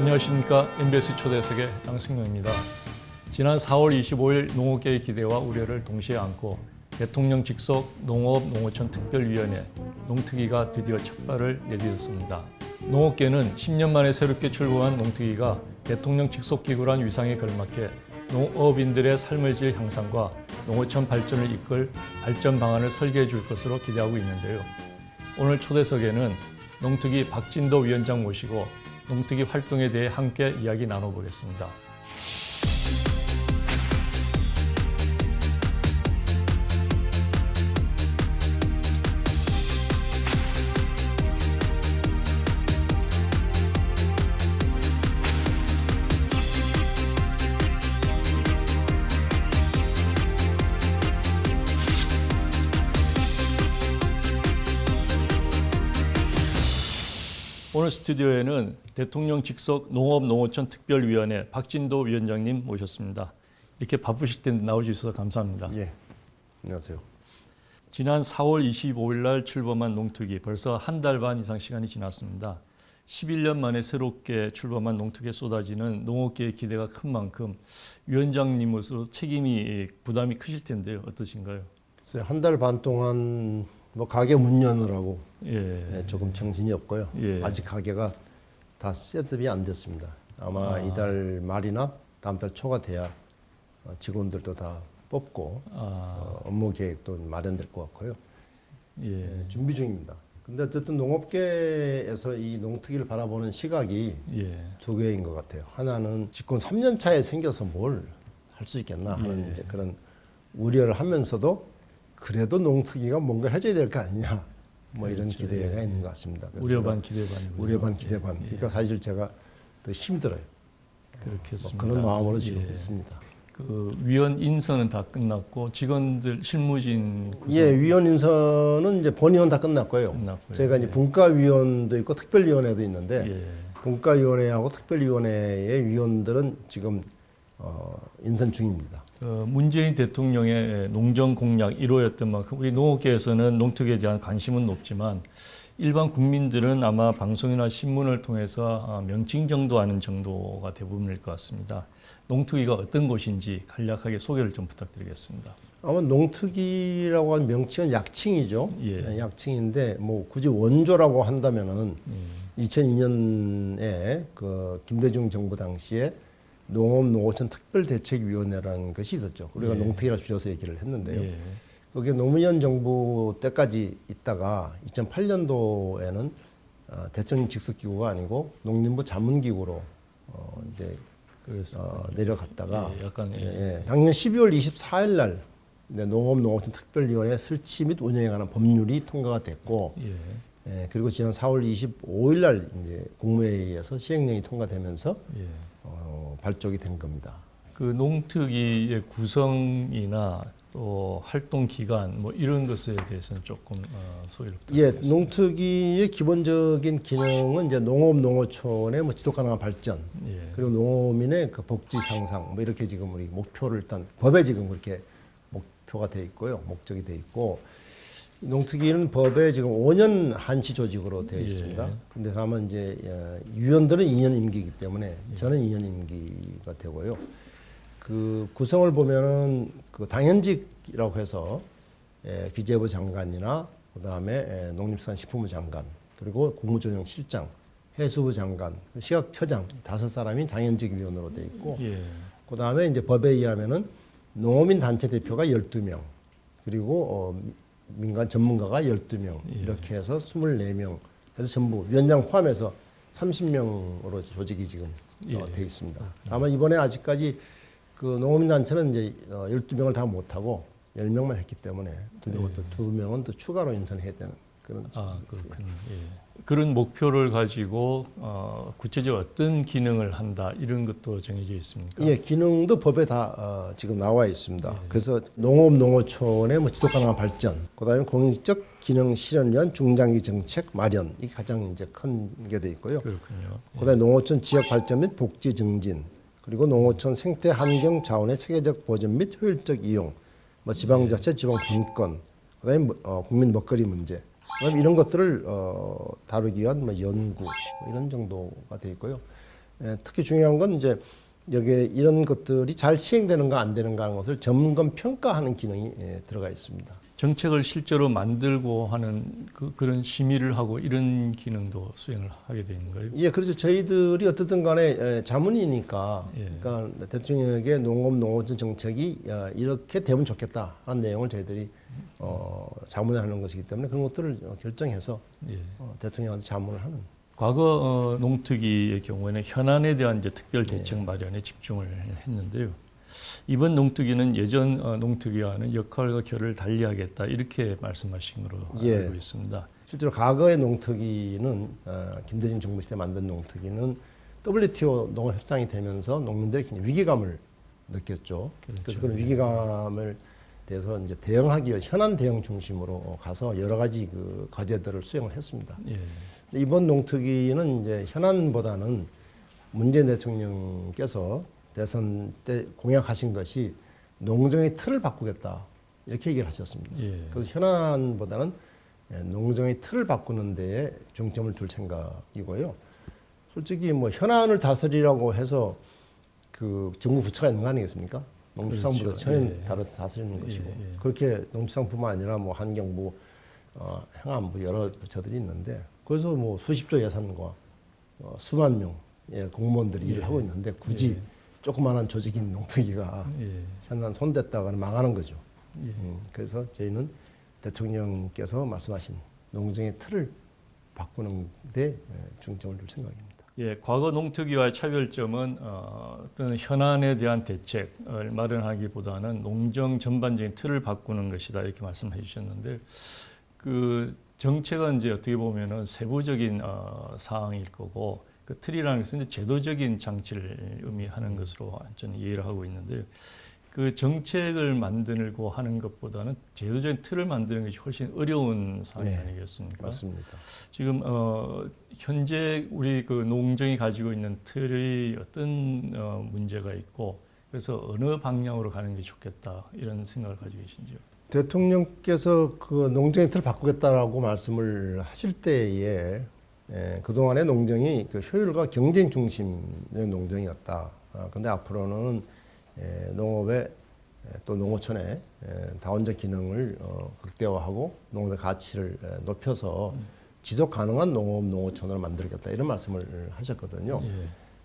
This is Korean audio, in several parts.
안녕하십니까. MBS 초대석의 양승용입니다. 지난 4월 25일 농업계의 기대와 우려를 동시에 안고 대통령 직속 농업-농어촌 특별위원회 농특위가 드디어 첫 발을 내딛었습니다. 농업계는 10년 만에 새롭게 출범한 농특위가 대통령 직속 기구란 위상에 걸맞게 농업인들의 삶의 질 향상과 농어촌 발전을 이끌 발전 방안을 설계해 줄 것으로 기대하고 있는데요. 오늘 초대석에는 농특위 박진도 위원장 모시고 농특위 활동에 대해 함께 이야기 나눠보겠습니다. 오늘 스튜디오에는 대통령 직속 농업-농어촌 특별위원회 박진도 위원장님 모셨습니다. 이렇게 바쁘실 텐데 나와주셔서 감사합니다. 예, 안녕하세요. 지난 4월 25일 날 출범한 농특위 벌써 한 달 반 이상 시간이 지났습니다. 11년 만에 새롭게 출범한 농특위에 쏟아지는 농업계의 기대가 큰 만큼 위원장님으로서 책임이 부담이 크실 텐데요. 어떠신가요? 한 달 반 동안 가게 문 여느라고 조금 정신이 없고요. 아직 가게가 다 셋업이 안 됐습니다. 아마 이달 말이나 다음 달 초가 돼야 직원들도 다 뽑고 업무 계획도 마련될 것 같고요. 준비 중입니다. 근데 어쨌든 농업계에서 이 농특위를 바라보는 시각이 두 개인 것 같아요. 하나는 집권 3년 차에 생겨서 뭘 할 수 있겠나 하는 이제 그런 우려를 하면서도 그래도 농특위가 뭔가 해줘야 될 거 아니냐, 이런 기대가 있는 것 같습니다. 우려 반 기대 반이군요. 우려 반 기대 반. 그러니까 사실 제가 더 힘들어요. 그렇겠습니다. 그런 마음으로 지금 있습니다. 그 위원 인선은 다 끝났고 직원들 실무진 위원 인선은 이제 본의원 다 끝났고요. 저희가 이제 분과위원도 있고 특별위원회도 있는데 분과위원회하고 특별위원회의 위원들은 지금 인선 중입니다. 문재인 대통령의 농정 공약 1호였던 만큼 우리 농업계에서는 농특위에 대한 관심은 높지만 일반 국민들은 아마 방송이나 신문을 통해서 명칭 정도 아는 정도가 대부분일 것 같습니다. 농특위가 어떤 곳인지 간략하게 소개를 좀 부탁드리겠습니다. 아마 농특위라고 하는 명칭은 약칭이죠. 약칭인데 굳이 원조라고 한다면은 2002년에 그 김대중 정부 당시에 농업-농어촌 특별대책위원회라는 것이 있었죠. 우리가 농특위라 줄여서 얘기를 했는데요. 거기에 노무현 정부 때까지 있다가 2008년도에는 대통령 직속기구가 아니고 농림부 자문기구로 이제 내려갔다가 작년 12월 24일 날 농업-농어촌 특별위원회 설치 및 운영에 관한 법률이 통과가 됐고 그리고 지난 4월 25일 날 이제 국무회의에서 시행령이 통과되면서 발족이 된 겁니다. 그 농특위의 구성이나 또 활동 기간 이런 것에 대해서는 조금 소개를 부탁드리겠습니다. 농특위의 기본적인 기능은 이제 농업-농어촌의 지속 가능한 발전, 그리고 농민의 그 복지 향상 이렇게 지금 우리 목표를 일단 법에 지금 그렇게 목표가 돼 있고요, 목적이 돼 있고. 농특위는 법에 지금 5년 한시 조직으로 되어 있습니다. 근데 다만 이제 위원들은 2년 임기이기 때문에 저는 2년 임기가 되고요. 그 구성을 보면은 그 당연직이라고 해서 기재부 장관이나 그다음에 농림수산식품부 장관, 그리고 국무조정실장, 해수부 장관, 시각처장 5사람이 당연직 위원으로 되어 있고, 그다음에 이제 법에 의하면은 농어민 단체 대표가 12명, 그리고 민간 전문가가 12명 이렇게 해서 24명 해서 전부 위원장 포함해서 30명으로 조직이 지금 되어 있습니다. 다만 이번에 아직까지 그 농어민 단체는 이제 12명을 다 못하고 10명만 했기 때문에 2명은 또 추가로 인선해야 되는 그런. 그렇군요. 그런 목표를 가지고 구체적으로 어떤 기능을 한다 이런 것도 정해져 있습니까? 기능도 법에 다 지금 나와 있습니다. 그래서 농업-농어촌의 지속 가능한 발전, 그다음에 공익적 기능 실현을 위한 중장기 정책 마련, 이 가장 이제 큰 게 돼 있고요. 그렇군요. 그다음에 농어촌 지역 발전 및 복지 증진, 그리고 농어촌 생태 환경 자원의 체계적 보전 및 효율적 이용, 지방자치, 지방분권, 그다음에 국민 먹거리 문제, 그다음에 이런 것들을 다루기 위한 연구 이런 정도가 돼 있고요. 특히 중요한 건 이제 여기에 이런 것들이 잘 시행되는가 안 되는가 하는 것을 점검 평가하는 기능이 들어가 있습니다. 정책을 실제로 만들고 하는 그런 심의를 하고 이런 기능도 수행을 하게 되는 거예요. 예, 그렇죠. 저희들이 어떻든 간에 자문이니까, 그러니까 대통령에게 농업 농어촌 정책이 이렇게 되면 좋겠다 하는 내용을 저희들이 자문하는 것이기 때문에 그런 것들을 결정해서 대통령한테 자문을 하는. 과거 농특위의 경우에는 현안에 대한 이제 특별 대책 마련에 집중을 했는데요. 이번 농특위는 예전 농특위와는 역할과 결을 달리하겠다 이렇게 말씀하신 것으로 알고 있습니다. 실제로 과거의 농특위는 김대중 정부 시대 만든 농특위는 WTO 농업협상이 되면서 농민들이 굉장히 위기감을 느꼈죠. 그렇죠. 그래서 그런 위기감을 대해서 이제 대응하기 위해 현안 대응 중심으로 가서 여러 가지 그 과제들을 수행을 했습니다. 이번 농특위는 이제 현안보다는 문재인 대통령께서 대선 때 공약하신 것이 농정의 틀을 바꾸겠다 이렇게 얘기를 하셨습니다. 그래서 현안보다는 농정의 틀을 바꾸는 데에 중점을 둘 생각이고요. 솔직히 뭐 현안을 다스리라고 해서 그 정부 부처가 있는 거 아니겠습니까? 농축산부도 전혀 다르서 다스리는 것이고 그렇게 농축산뿐만 아니라 뭐 환경부, 행안부 여러 부처들이 있는데 그래서 뭐 수십조 예산과 수만 명의 공무원들이 일을 하고 있는데 굳이 조그마한 조직인 농특위가 현안 손댔다가는 망하는 거죠. 그래서 저희는 대통령께서 말씀하신 농정의 틀을 바꾸는 데 중점을 둘 생각입니다. 과거 농특위와의 차별점은 어떤 현안에 대한 대책을 마련하기보다는 농정 전반적인 틀을 바꾸는 것이다 이렇게 말씀해 주셨는데 그 정책은 이제 어떻게 보면은 세부적인 사항일 거고 그 틀이라는 것은 이제 제도적인 장치를 의미하는 것으로 저는 이해를 하고 있는데요. 그 정책을 만들고 하는 것보다는 제도적인 틀을 만드는 것이 훨씬 어려운 상황이 아니겠습니까? 맞습니다. 지금 현재 우리 그 농정이 가지고 있는 틀이 어떤 문제가 있고 그래서 어느 방향으로 가는 게 좋겠다 이런 생각을 가지고 계신지요? 대통령께서 그 농정의 틀을 바꾸겠다라고 말씀을 하실 때에 그동안의 농정이 그 효율과 경쟁 중심의 농정이었다. 근데 앞으로는 농업의 또 농어촌의 다원적 기능을 극대화하고 농업의 가치를 높여서 지속 가능한 농업 농어촌을 만들겠다 이런 말씀을 하셨거든요.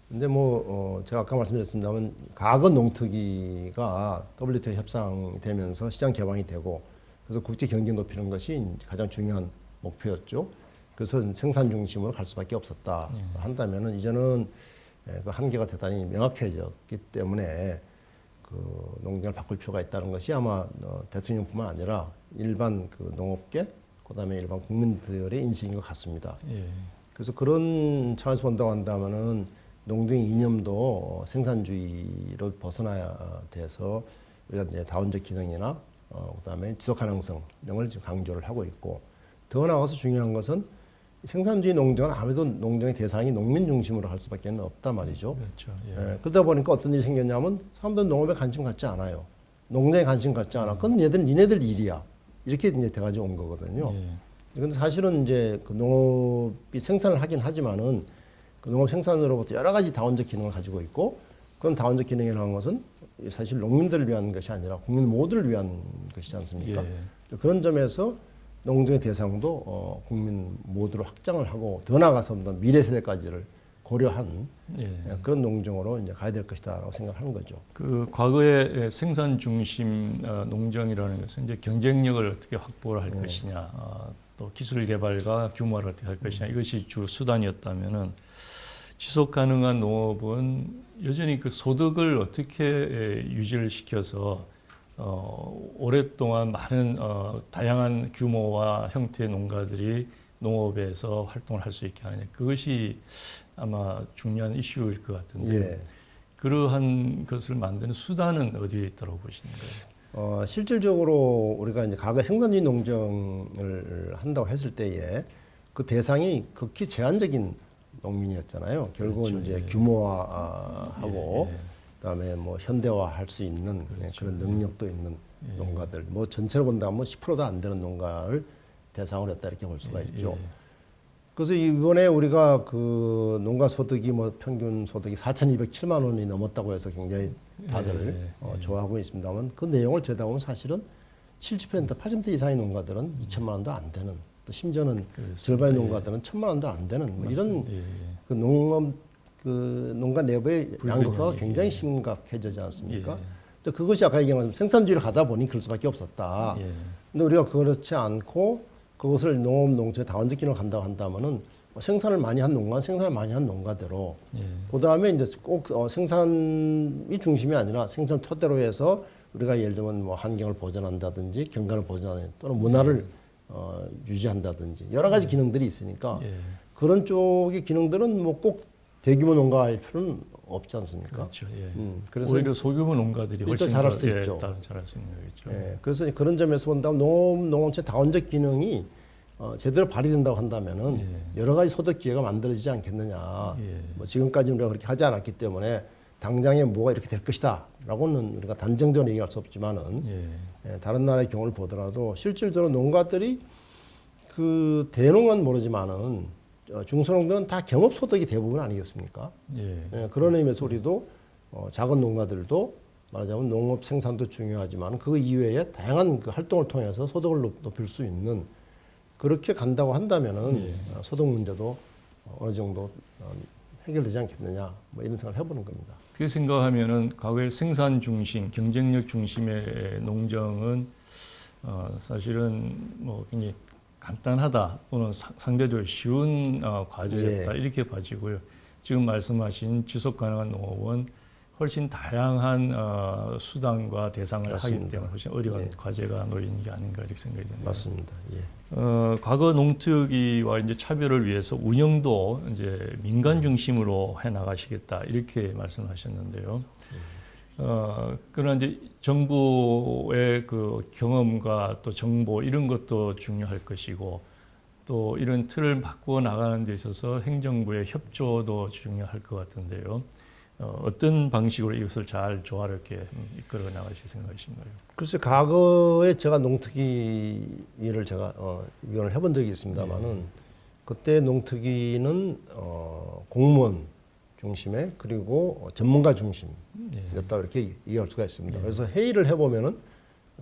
근데 뭐 제가 아까 말씀드렸습니다만 과거 농특위가 WTO 협상이 되면서 시장 개방이 되고 그래서 국제 경쟁 높이는 것이 가장 중요한 목표였죠. 그래서 생산 중심으로 갈 수밖에 없었다 한다면은 이제는 그 한계가 대단히 명확해졌기 때문에 그 농정을 바꿀 필요가 있다는 것이 아마 대통령뿐만 아니라 일반 그 농업계 그다음에 일반 국민들의 인식인 것 같습니다. 그래서 그런 차원에서 본다고 한다면은 농정의 이념도 생산주의로 벗어나야 돼서 우리가 이제 다원적 기능이나 그다음에 지속 가능성 이런 걸 지금 강조를 하고 있고 더 나아가서 중요한 것은 생산주의 농정은 아무래도 농정의 대상이 농민 중심으로 할 수밖에 없단 말이죠. 그렇죠. 그러다 보니까 어떤 일이 생겼냐면 사람들은 농업에 관심 갖지 않아요. 농장에 관심 갖지 않아. 그건 얘들은 니네들 일이야. 이렇게 이제 돼가지고 온 거거든요. 근데 사실은 이제 그 농업이 생산을 하긴 하지만은 그 농업 생산으로부터 여러 가지 다원적 기능을 가지고 있고 그런 다원적 기능이라는 것은 사실 농민들을 위한 것이 아니라 국민 모두를 위한 것이지 않습니까? 그런 점에서 농정의 대상도 국민 모두로 확장을 하고 더 나아가서 미래 세대까지를 고려한 그런 농정으로 이제 가야 될 것이다라고 생각하는 거죠. 그 과거의 생산 중심 농정이라는 것은 이제 경쟁력을 어떻게 확보를 할 것이냐, 또 기술 개발과 규모를 어떻게 할 것이냐 이것이 주 수단이었다면은 지속 가능한 농업은 여전히 그 소득을 어떻게 유지를 시켜서 오랫동안 많은 다양한 규모와 형태의 농가들이 농업에서 활동을 할 수 있게 하느냐 그것이 아마 중요한 이슈일 것 같은데 그러한 것을 만드는 수단은 어디에 있다고 보시는 거예요? 실질적으로 우리가 이제 과거 생산주의 농정을 한다고 했을 때에 그 대상이 극히 제한적인 농민이었잖아요. 결국은 그렇죠. 이제 규모화하고 그다음에 뭐 현대화할 수 있는 그런 능력도 있는 농가들, 뭐 전체로 본다면 10%도 안 되는 농가를 대상으로 했다 이렇게 볼 수가 있죠. 그래서 이번에 우리가 그 농가 소득이 뭐 평균 소득이 4,207만 원이 넘었다고 해서 굉장히 다들 좋아하고 있습니다만 그 내용을 들여다보면 사실은 70%, 80% 이상의 농가들은 2천만 원도 안 되는, 또 심지어는 절반의 농가들은 1,000만 원도 안 되는 뭐 이런 그 농업 그 농가 내부의 양극화가 굉장히 심각해지지 않습니까? 또 그것이 아까 얘기한 생산주의를 가다 보니 그럴 수밖에 없었다. 근데 우리가 그렇지 않고 그것을 농업 농촌의 다원적 기능을 간다고 한다면은 생산을 많이 한 농가, 생산을 많이 한 농가대로 그 다음에 이제 꼭 생산이 중심이 아니라 생산 토대로 해서 우리가 예를 들면 뭐 환경을 보존한다든지 경관을 보존하는 또는 문화를 유지한다든지 여러 가지 기능들이 있으니까 그런 쪽의 기능들은 뭐 꼭 대규모 농가할 필요는 없지 않습니까? 그렇죠. 그래서 오히려 소규모 농가들이 훨씬 잘할 수도 있죠. 잘할 수 있는 거겠죠. 그래서 그런 점에서 본다면 농업체 다원적 기능이 제대로 발휘된다고 한다면은 여러 가지 소득 기회가 만들어지지 않겠느냐. 뭐 지금까지 우리가 그렇게 하지 않았기 때문에 당장에 뭐가 이렇게 될 것이다라고는 우리가 단정적으로 얘기할 수 없지만은 다른 나라의 경우를 보더라도 실질적으로 농가들이 그 대농은 모르지만은 중소농들은 다 경업소득이 대부분 아니겠습니까? 그런 의미에서 우리도 작은 농가들도 말하자면 농업 생산도 중요하지만 그 이외에 다양한 그 활동을 통해서 소득을 높일 수 있는 그렇게 간다고 한다면은 소득 문제도 어느 정도 해결되지 않겠느냐 뭐 이런 생각을 해보는 겁니다. 어떻게 생각하면은 과거의 생산 중심, 경쟁력 중심의 농정은 사실은 뭐 굉장히 간단하다 또는 상대적으로 쉬운 과제였다 이렇게 봐지고요. 지금 말씀하신 지속 가능한 농업은 훨씬 다양한 수단과 대상을 맞습니다. 하기 때문에 훨씬 어려운 과제가 놓이는 게 아닌가 이렇게 생각이 듭니다. 맞습니다. 과거 농특위와 이제 차별을 위해서 운영도 이제 민간 중심으로 해 나가시겠다 이렇게 말씀하셨는데요. 그러나 이제 정부의 그 경험과 또 정보 이런 것도 중요할 것이고 또 이런 틀을 바꾸어 나가는 데 있어서 행정부의 협조도 중요할 것 같은데요. 어떤 방식으로 이것을 잘 조화롭게 이끌어 나가실 생각이신가요? 글쎄 과거에 제가 농특위를 제가 위원을 해본 적이 있습니다만은 그때 농특위는 공무원 중심에 그리고 전문가 중심이었다 이렇게 이해할 수가 있습니다. 그래서 회의를 해보면은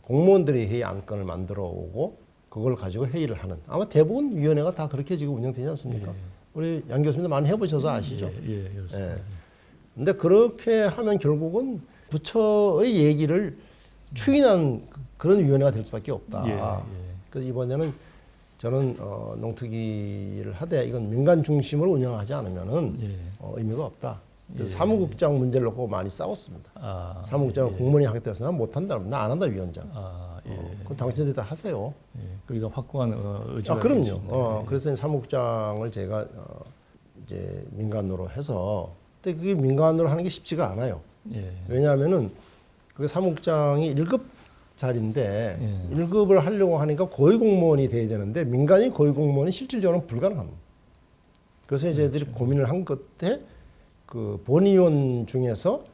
공무원들이 회의 안건을 만들어 오고 그걸 가지고 회의를 하는 아마 대부분 위원회가 다 그렇게 지금 운영되지 않습니까? 우리 양 교수님도 많이 해보셔서 아시죠? 그렇습니다. 근데 그렇게 하면 결국은 부처의 얘기를 추인한 그런 위원회가 될 수밖에 없다. 그래서 이번에는 저는 농특위를 하되 이건 민간 중심으로 운영하지 않으면은 의미가 없다. 그래서 사무국장 문제를 놓고 많이 싸웠습니다. 사무국장을 공무원이 하겠다 해서 난 못한다. 나 안 한다 위원장. 그럼 당신들이 다 하세요. 거기다 확고한 의지가 그럼요. 그래서 사무국장을 제가 이제 민간으로 해서 근데 그게 민간으로 하는 게 쉽지가 않아요. 왜냐하면은 그 사무국장이 1급 자리인데 1급을 하려고 하니까 고위공무원이 돼야 되는데 민간이 고위공무원이 실질적으로는 불가능합니다. 그래서 이제 저희들이 고민을 한 끝에 그 본의원 중에서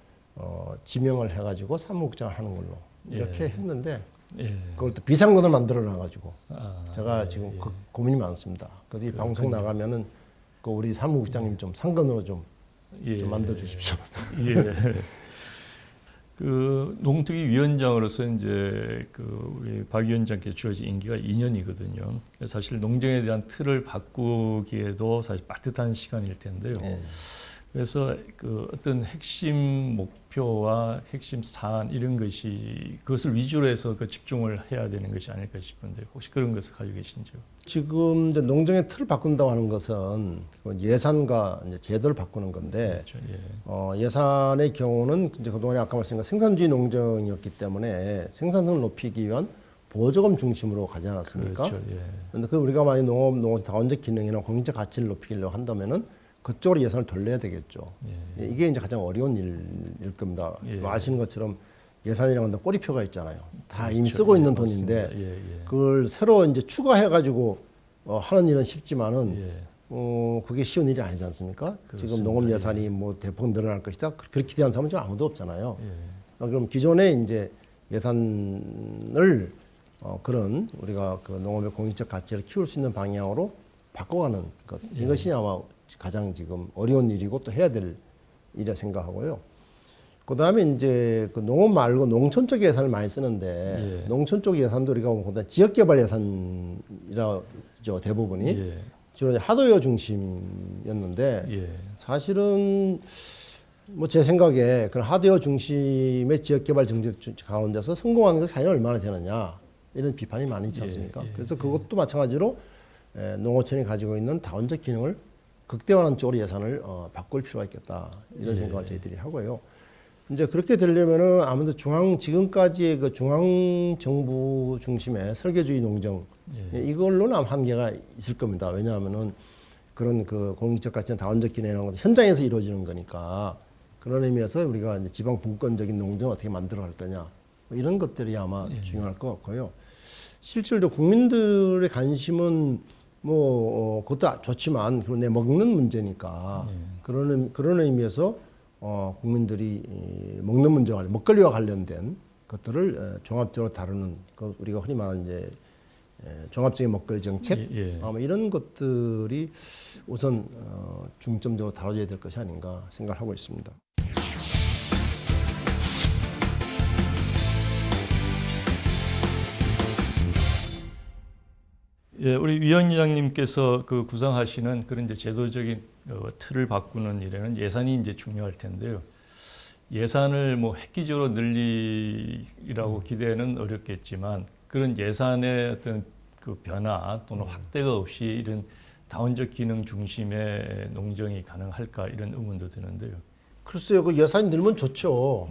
지명을 해가지고 사무국장을 하는 걸로 이렇게 했는데 그걸 또 비상권을 만들어 놔가지고 제가 지금 그 고민이 많습니다. 그래서 이 방송 나가면은 그 우리 사무국장님 좀 상권으로 좀 만들어 주십시오. 그 농특위 위원장으로서 이제 그 우리 박 위원장께 주어진 임기가 2년이거든요. 사실 농정에 대한 틀을 바꾸기에도 사실 빠듯한 시간일 텐데요. 그래서 그 어떤 핵심 목표와 핵심 사안 이런 것이 그것을 위주로 해서 그 집중을 해야 되는 것이 아닐까 싶은데 혹시 그런 것을 가지고 계신지요? 지금 이제 농정의 틀을 바꾼다고 하는 것은 예산과 이제 제도를 바꾸는 건데 예산의 경우는 이제 그동안에 아까 말씀드린 생산주의 농정이었기 때문에 생산성을 높이기 위한 보조금 중심으로 가지 않았습니까? 그런데 그 우리가 만약 농업 다원적 기능이나 공익적 가치를 높이려고 한다면은 그쪽으로 예산을 돌려야 되겠죠. 이게 이제 가장 어려운 일일 겁니다. 아시는 것처럼 예산이라는 건 꼬리표가 있잖아요. 다 이미 쓰고 있는 돈인데 그걸 새로 이제 추가해가지고 하는 일은 쉽지만은 그게 쉬운 일이 아니지 않습니까? 그렇습니다. 지금 농업 예산이 뭐 대폭 늘어날 것이다. 그렇게 기대하는 사람은 지금 아무도 없잖아요. 그럼 기존에 이제 예산을 그런 우리가 그 농업의 공익적 가치를 키울 수 있는 방향으로 바꿔가는 것 이것이 아마 가장 지금 어려운 일이고 또 해야 될 일이라 생각하고요. 그다음에 이제 그 농업 말고 농촌 쪽 예산을 많이 쓰는데 농촌 쪽 예산도 우리가 보면 지역개발 예산이라죠 대부분이 주로 이제 하도요 중심이었는데 사실은 뭐 제 생각에 그런 하드웨어 중심의 지역개발 정책 가운데서 성공하는 것이 과연 얼마나 되느냐 이런 비판이 많이 있지 않습니까? 그래서 그것도 마찬가지로 농어촌이 가지고 있는 다원적 기능을 극대화하는 쪽으로 예산을 바꿀 필요가 있겠다 이런 생각을 저희들이 하고요. 이제 그렇게 되려면은 아무래도 지금까지의 그 중앙 정부 중심의 설계주의 농정 이걸로는 아마 한계가 있을 겁니다. 왜냐하면은 그런 그 공익적 가치나 다원적 기능이라는 것은 현장에서 이루어지는 거니까. 그런 의미에서 우리가 이제 지방 분권적인 농정을 어떻게 만들어 갈 거냐 뭐 이런 것들이 아마 중요할 것 같고요. 실제로 국민들의 관심은 뭐 그것도 좋지만 그런 내 먹는 문제니까 그런 의미에서 국민들이 먹는 문제와 먹거리와 관련된 것들을 종합적으로 다루는 그 우리가 흔히 말하는 이제 종합적인 먹거리 정책 아마 이런 것들이 우선 중점적으로 다뤄져야 될 것이 아닌가 생각하고 있습니다. 예, 우리 위원장님께서 그 구상하시는 그런 이제 제도적인 틀을 바꾸는 일에는 예산이 이제 중요할 텐데요. 예산을 뭐 획기적으로 늘리라고 기대는 어렵겠지만 그런 예산의 어떤 그 변화 또는 확대가 없이 이런 다원적 기능 중심의 농정이 가능할까 이런 의문도 드는데요. 글쎄요, 그 예산이 늘면 좋죠.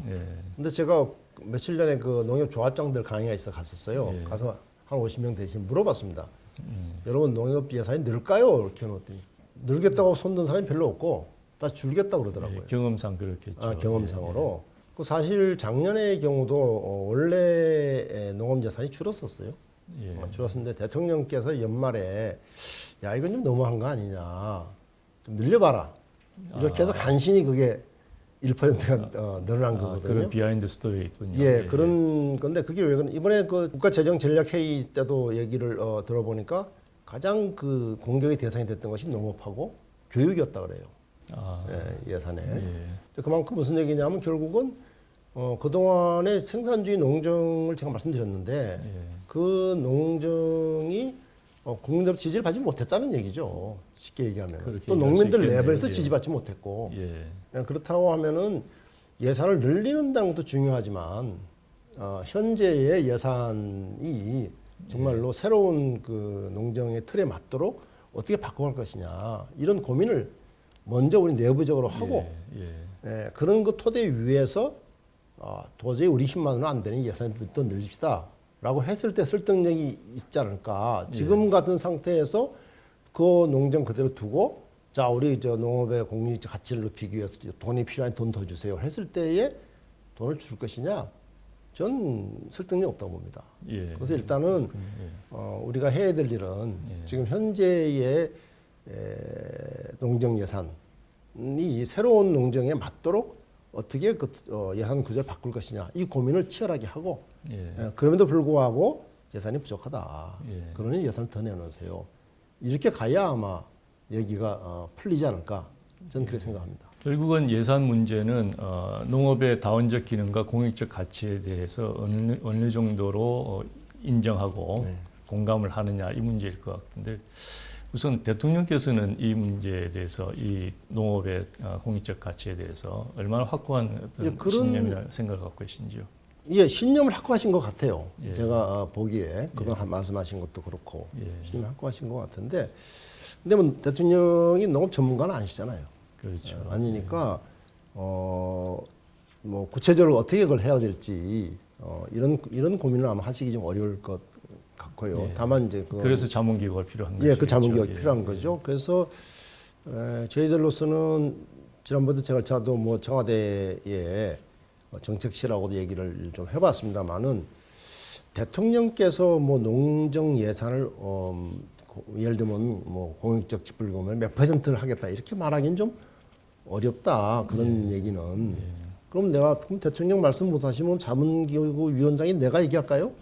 근데 제가 며칠 전에 그 농협조합장들 강의가 있어 갔었어요. 가서 한 50명 대신 물어봤습니다. 여러분 농협 예산이 늘까요? 이렇게 해놓더니 늘겠다고 손든 사람이 별로 없고 다 줄겠다고 그러더라고요. 경험상 그렇겠죠. 경험상으로. 그 사실 작년의 경우도 원래 농업 예산이 줄었었어요. 줄었는데 대통령께서 연말에 야 이건 좀 너무한 거 아니냐. 좀 늘려봐라. 이렇게 해서 간신히 그게 1%가 늘어난 거거든요. 그런 비하인드 스토리 있군요. 그런 건데 그게 왜 그런 이번에 그 국가재정전략회의 때도 얘기를 들어보니까 가장 그 공격의 대상이 됐던 것이 농업하고 교육이었다 그래요. 예산에. 그만큼 무슨 얘기냐면 결국은 그동안의 생산주의 농정을 제가 말씀드렸는데 그 농정이 국민들 지지를 받지 못했다는 얘기죠. 쉽게 얘기하면. 또 농민들 내부에서 지지받지 못했고. 그렇다고 하면은 예산을 늘리는다는 것도 중요하지만 현재의 예산이 정말로 새로운 그 농정의 틀에 맞도록 어떻게 바꿔갈 것이냐 이런 고민을 먼저 우리 내부적으로 하고 그런 것 토대 위에서 도저히 우리 힘만으로는 안 되니 예산을 또 늘립시다. 라고 했을 때 설득력이 있지 않을까. 지금 같은 상태에서 그 농정 그대로 두고 자 우리 저 농업의 공익적 가치를 높이기 위해서 돈이 필요한 돈 더 주세요 했을 때에 돈을 줄 것이냐 전 설득력이 없다고 봅니다. 그래서 일단은 우리가 해야 될 일은 지금 현재의 농정 예산이 새로운 농정에 맞도록 어떻게 그 예산 구조를 바꿀 것이냐 이 고민을 치열하게 하고 그럼에도 불구하고 예산이 부족하다. 그러니 예산을 더 내놓으세요. 이렇게 가야 아마 얘기가 풀리지 않을까 저는 그렇게 생각합니다. 결국은 예산 문제는 농업의 다원적 기능과 공익적 가치에 대해서 어느 정도로 인정하고 공감을 하느냐 이 문제일 것 같은데 우선 대통령께서는 이 문제에 대해서 이 농업의 공익적 가치에 대해서 얼마나 확고한 어떤 신념이나 생각을 갖고 계신지요? 신념을 확고하신 것 같아요. 제가 보기에 그동안 말씀하신 것도 그렇고 신념을 확고하신 것 같은데 근데 뭐 대통령이 농업 전문가는 아니시잖아요. 그렇죠. 아니니까 뭐 구체적으로 어떻게 그걸 해야 될지 이런 고민을 아마 하시기 좀 어려울 것 같고요. 다만 이제 그래서 자문기구가 필요한 거죠. 그 자문기구가 필요한 거죠. 그래서 저희들로서는 지난번에 저도 뭐 청와대에 정책실하고도 얘기를 좀 해봤습니다만은 대통령께서 뭐 농정 예산을 예를 들면 뭐 공익적 지불금을 몇 %를 하겠다 이렇게 말하기는 좀 어렵다 그런 얘기는. 그럼 대통령 말씀 못하시면 자문기구 위원장이 내가 얘기할까요?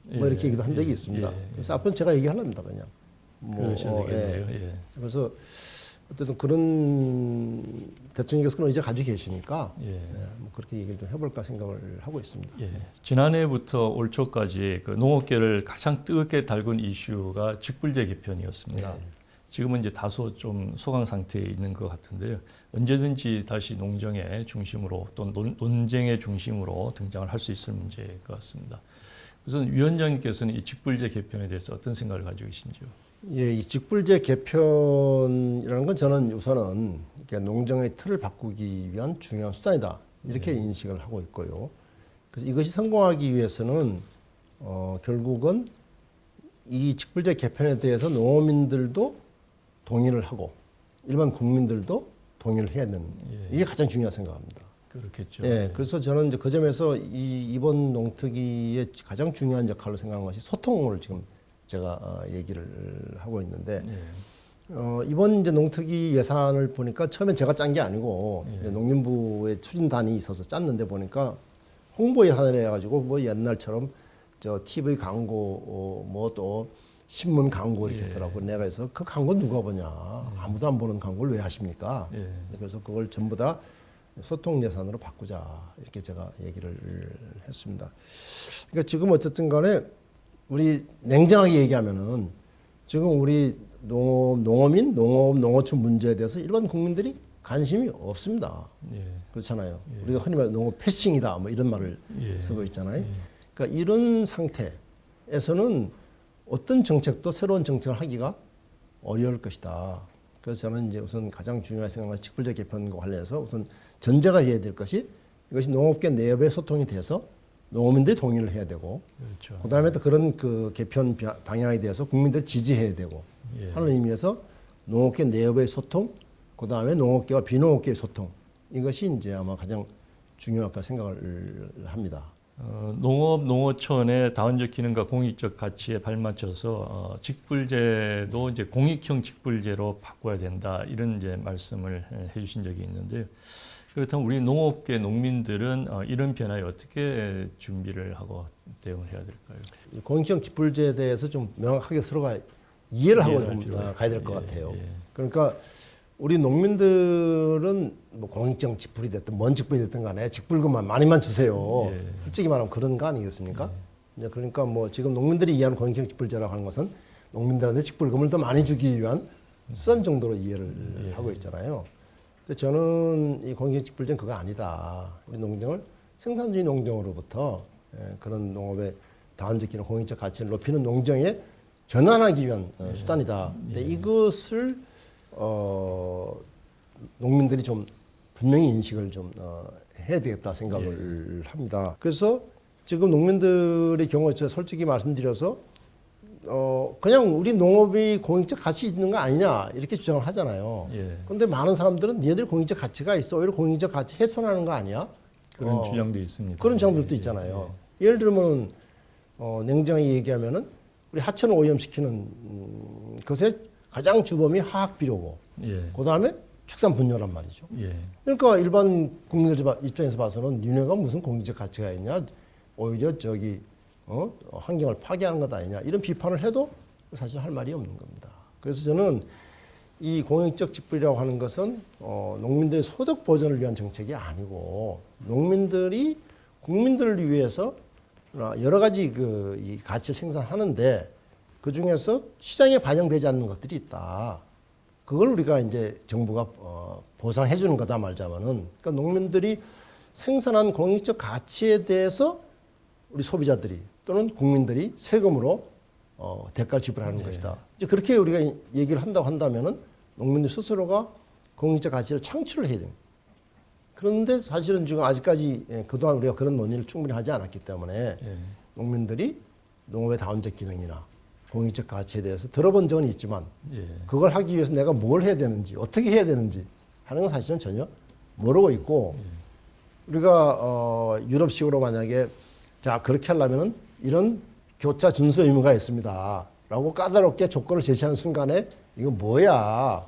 뭐 이렇게 얘기도 한 적이 있습니다. 그래서 앞으로 제가 얘기하랍니다 그냥. 그러셔야 되겠네요. 예. 그래서 어쨌든 그런 대통령께서 그런 의지가 가지고 계시니까 뭐 그렇게 얘기를 좀 해볼까 생각을 하고 있습니다. 예. 지난해부터 올 초까지 그 농업계를 가장 뜨겁게 달군 이슈가 직불제 개편이었습니다. 지금은 이제 다소 좀 소강 상태에 있는 것 같은데요. 언제든지 다시 농정의 중심으로 또 논쟁의 중심으로 등장을 할 수 있을 문제일 것 같습니다. 우선 위원장님께서는 이 직불제 개편에 대해서 어떤 생각을 가지고 계신지요? 예, 이 직불제 개편이라는 건 저는 우선은 농정의 틀을 바꾸기 위한 중요한 수단이다 이렇게 인식을 하고 있고요. 그래서 이것이 성공하기 위해서는 결국은 이 직불제 개편에 대해서 농어민들도 동의를 하고 일반 국민들도 동의를 해야 되는 이게 가장 중요하다고 생각합니다. 그렇겠죠. 예, 그래서 저는 이제 그 점에서 이번 농특위의 가장 중요한 역할로 생각하는 것이 소통을 지금 제가 얘기를 하고 있는데 이번 이제 농특위 예산을 보니까 처음엔 제가 짠 게 아니고 농림부의 추진단이 있어서 짰는데 보니까 홍보 예산을 해가지고 뭐 옛날처럼 저 TV 광고 뭐 또 신문 광고 이렇게 했더라고. 내가 해서 그 광고 누가 보냐? 아무도 안 보는 광고를 왜 하십니까? 그래서 그걸 전부 다 소통 예산으로 바꾸자 이렇게 제가 얘기를 했습니다. 그러니까 지금 어쨌든 간에 우리 냉정하게 얘기하면은 지금 우리 농어민, 농어촌 문제에 대해서 일반 국민들이 관심이 없습니다. 그렇잖아요. 우리가 흔히 말하는 농업 패싱이다 뭐 이런 말을 쓰고 있잖아요. 그러니까 이런 상태에서는 어떤 정책도 새로운 정책을 하기가 어려울 것이다. 그래서 저는 이제 우선 가장 중요하게 생각하는 직불제 개편과 관련해서 우선 전제가 해야 될 것이 이것이 농업계 내부의 소통이 돼서 농어민들이 동의를 해야 되고, 그렇죠. 그다음에 또 그런 그 개편 방향에 대해서 국민들 지지해야 되고 하는 의미에서 농업계 내부의 소통, 그다음에 농업계와 비농업계의 소통 이것이 이제 아마 가장 중요하다 생각을 합니다. 농업 농어촌의 다원적 기능과 공익적 가치에 발맞춰서 직불제도 이제 공익형 직불제로 바꿔야 된다 이런 이제 말씀을 해주신 적이 있는데요. 그렇다면 우리 농업계 농민들은 이런 변화에 어떻게 준비를 하고 대응을 해야 될까요? 공익형 직불제에 대해서 좀 명확하게 서로가 이해를 하고 가야 될 것 같아요. 그러니까 우리 농민들은 뭐 공익적 직불이 됐든 뭔 직불이 됐든 간에 직불금만 많이만 주세요. 솔직히 말하면 그런 거 아니겠습니까? 그러니까 뭐 지금 농민들이 이해하는 공익형 직불제라고 하는 것은 농민들한테 직불금을 더 많이 주기 위한 수단 정도로 이해를 하고 있잖아요. 근데 저는 이 공익형 직불제는 그거 아니다. 우리 농정을 생산주의 농정으로부터 그런 농업의 다원적 기능, 공익적 가치를 높이는 농정에 전환하기 위한 수단이다. 근데 이것을 농민들이 좀 분명히 인식을 좀 해야 되겠다 생각을 합니다. 그래서 지금 농민들의 경우에 제가 솔직히 말씀드려서 그냥 우리 농업이 공익적 가치 있는 거 아니냐 이렇게 주장을 하잖아요. 그런데 많은 사람들은 니네들 공익적 가치가 있어 오히려 공익적 가치 훼손하는 거 아니야? 그런 주장도 있습니다. 그런 주장들도 있잖아요. 예를 들면 냉정하게 얘기하면은 우리 하천 오염시키는 것의 가장 주범이 화학 비료고, 그 다음에 축산 분뇨란 말이죠. 그러니까 일반 국민들 입장에서 봐서는 니네가 무슨 공익적 가치가 있냐, 오히려 저기 환경을 파괴하는 것 아니냐 이런 비판을 해도 사실 할 말이 없는 겁니다. 그래서 저는 이 공익적 직불이라고 하는 것은 농민들의 소득 보전을 위한 정책이 아니고 농민들이 국민들을 위해서 여러 가지 이 가치를 생산하는데 그 중에서 시장에 반영되지 않는 것들이 있다. 그걸 우리가 이제 정부가 보상해 주는 거다 말자면은 그러니까 농민들이 생산한 공익적 가치에 대해서 우리 소비자들이 또는 국민들이 세금으로 대가를 지불하는 것이다. 이제 그렇게 우리가 얘기를 한다고 한다면은 농민들 스스로가 공익적 가치를 창출을 해야 됩니다. 그런데 사실은 지금 아직까지 그동안 우리가 그런 논의를 충분히 하지 않았기 때문에 농민들이 농업의 다원적 기능이나 공익적 가치에 대해서 들어본 적은 있지만 그걸 하기 위해서 내가 뭘 해야 되는지 어떻게 해야 되는지 하는 건 사실은 전혀 모르고 있고 우리가 유럽식으로 만약에 자 그렇게 하려면은 이런 교차 준수 의무가 있습니다 라고 까다롭게 조건을 제시하는 순간에 이거 뭐야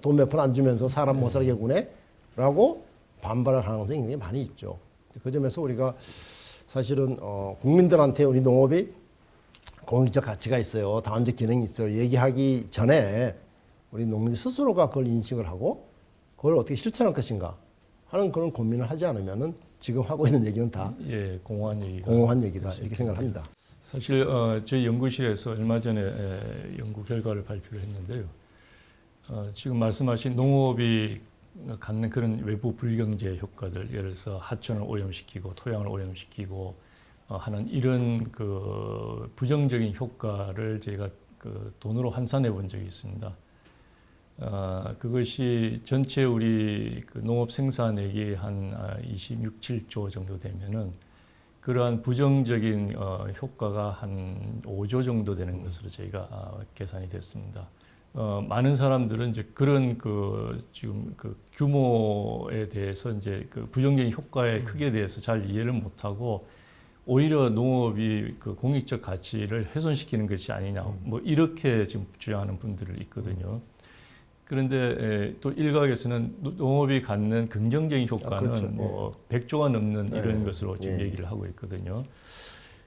돈 몇 푼 안 주면서 사람 못 살게 구네 라고 반발할 가능성이 굉장히 많이 있죠. 그 점에서 우리가 사실은 국민들한테 우리 농업이 공익적 가치가 있어요. 다음적 기능이 있어요. 얘기하기 전에 우리 농민들 스스로가 그걸 인식을 하고 그걸 어떻게 실천할 것인가 하는 그런 고민을 하지 않으면은 지금 하고 있는 얘기는 다 예, 공허한 얘기다 이렇게 생각을 합니다. 사실 저희 연구실에서 얼마 전에 연구 결과를 발표를 했는데요. 지금 말씀하신 농업이 갖는 그런 외부 불경제 효과들, 예를 들어서 하천을 오염시키고 토양을 오염시키고 하는 이런 그 부정적인 효과를 저희가 그 돈으로 환산해 본 적이 있습니다. 그것이 전체 우리 그 농업 생산액이 한 26, 7조 정도 되면은 그러한 부정적인 효과가 한 5조 정도 되는 것으로 저희가 계산이 됐습니다. 많은 사람들은 이제 그런 그 지금 그 규모에 대해서 이제 그 부정적인 효과의 크기에 대해서 잘 이해를 못하고 오히려 농업이 그 공익적 가치를 훼손시키는 것이 아니냐 뭐 이렇게 지금 주장하는 분들이 있거든요. 그런데 또 일각에서는 농업이 갖는 긍정적인 효과는 그렇죠. 뭐 100조가 넘는 이런 것으로 지금 얘기를 하고 있거든요.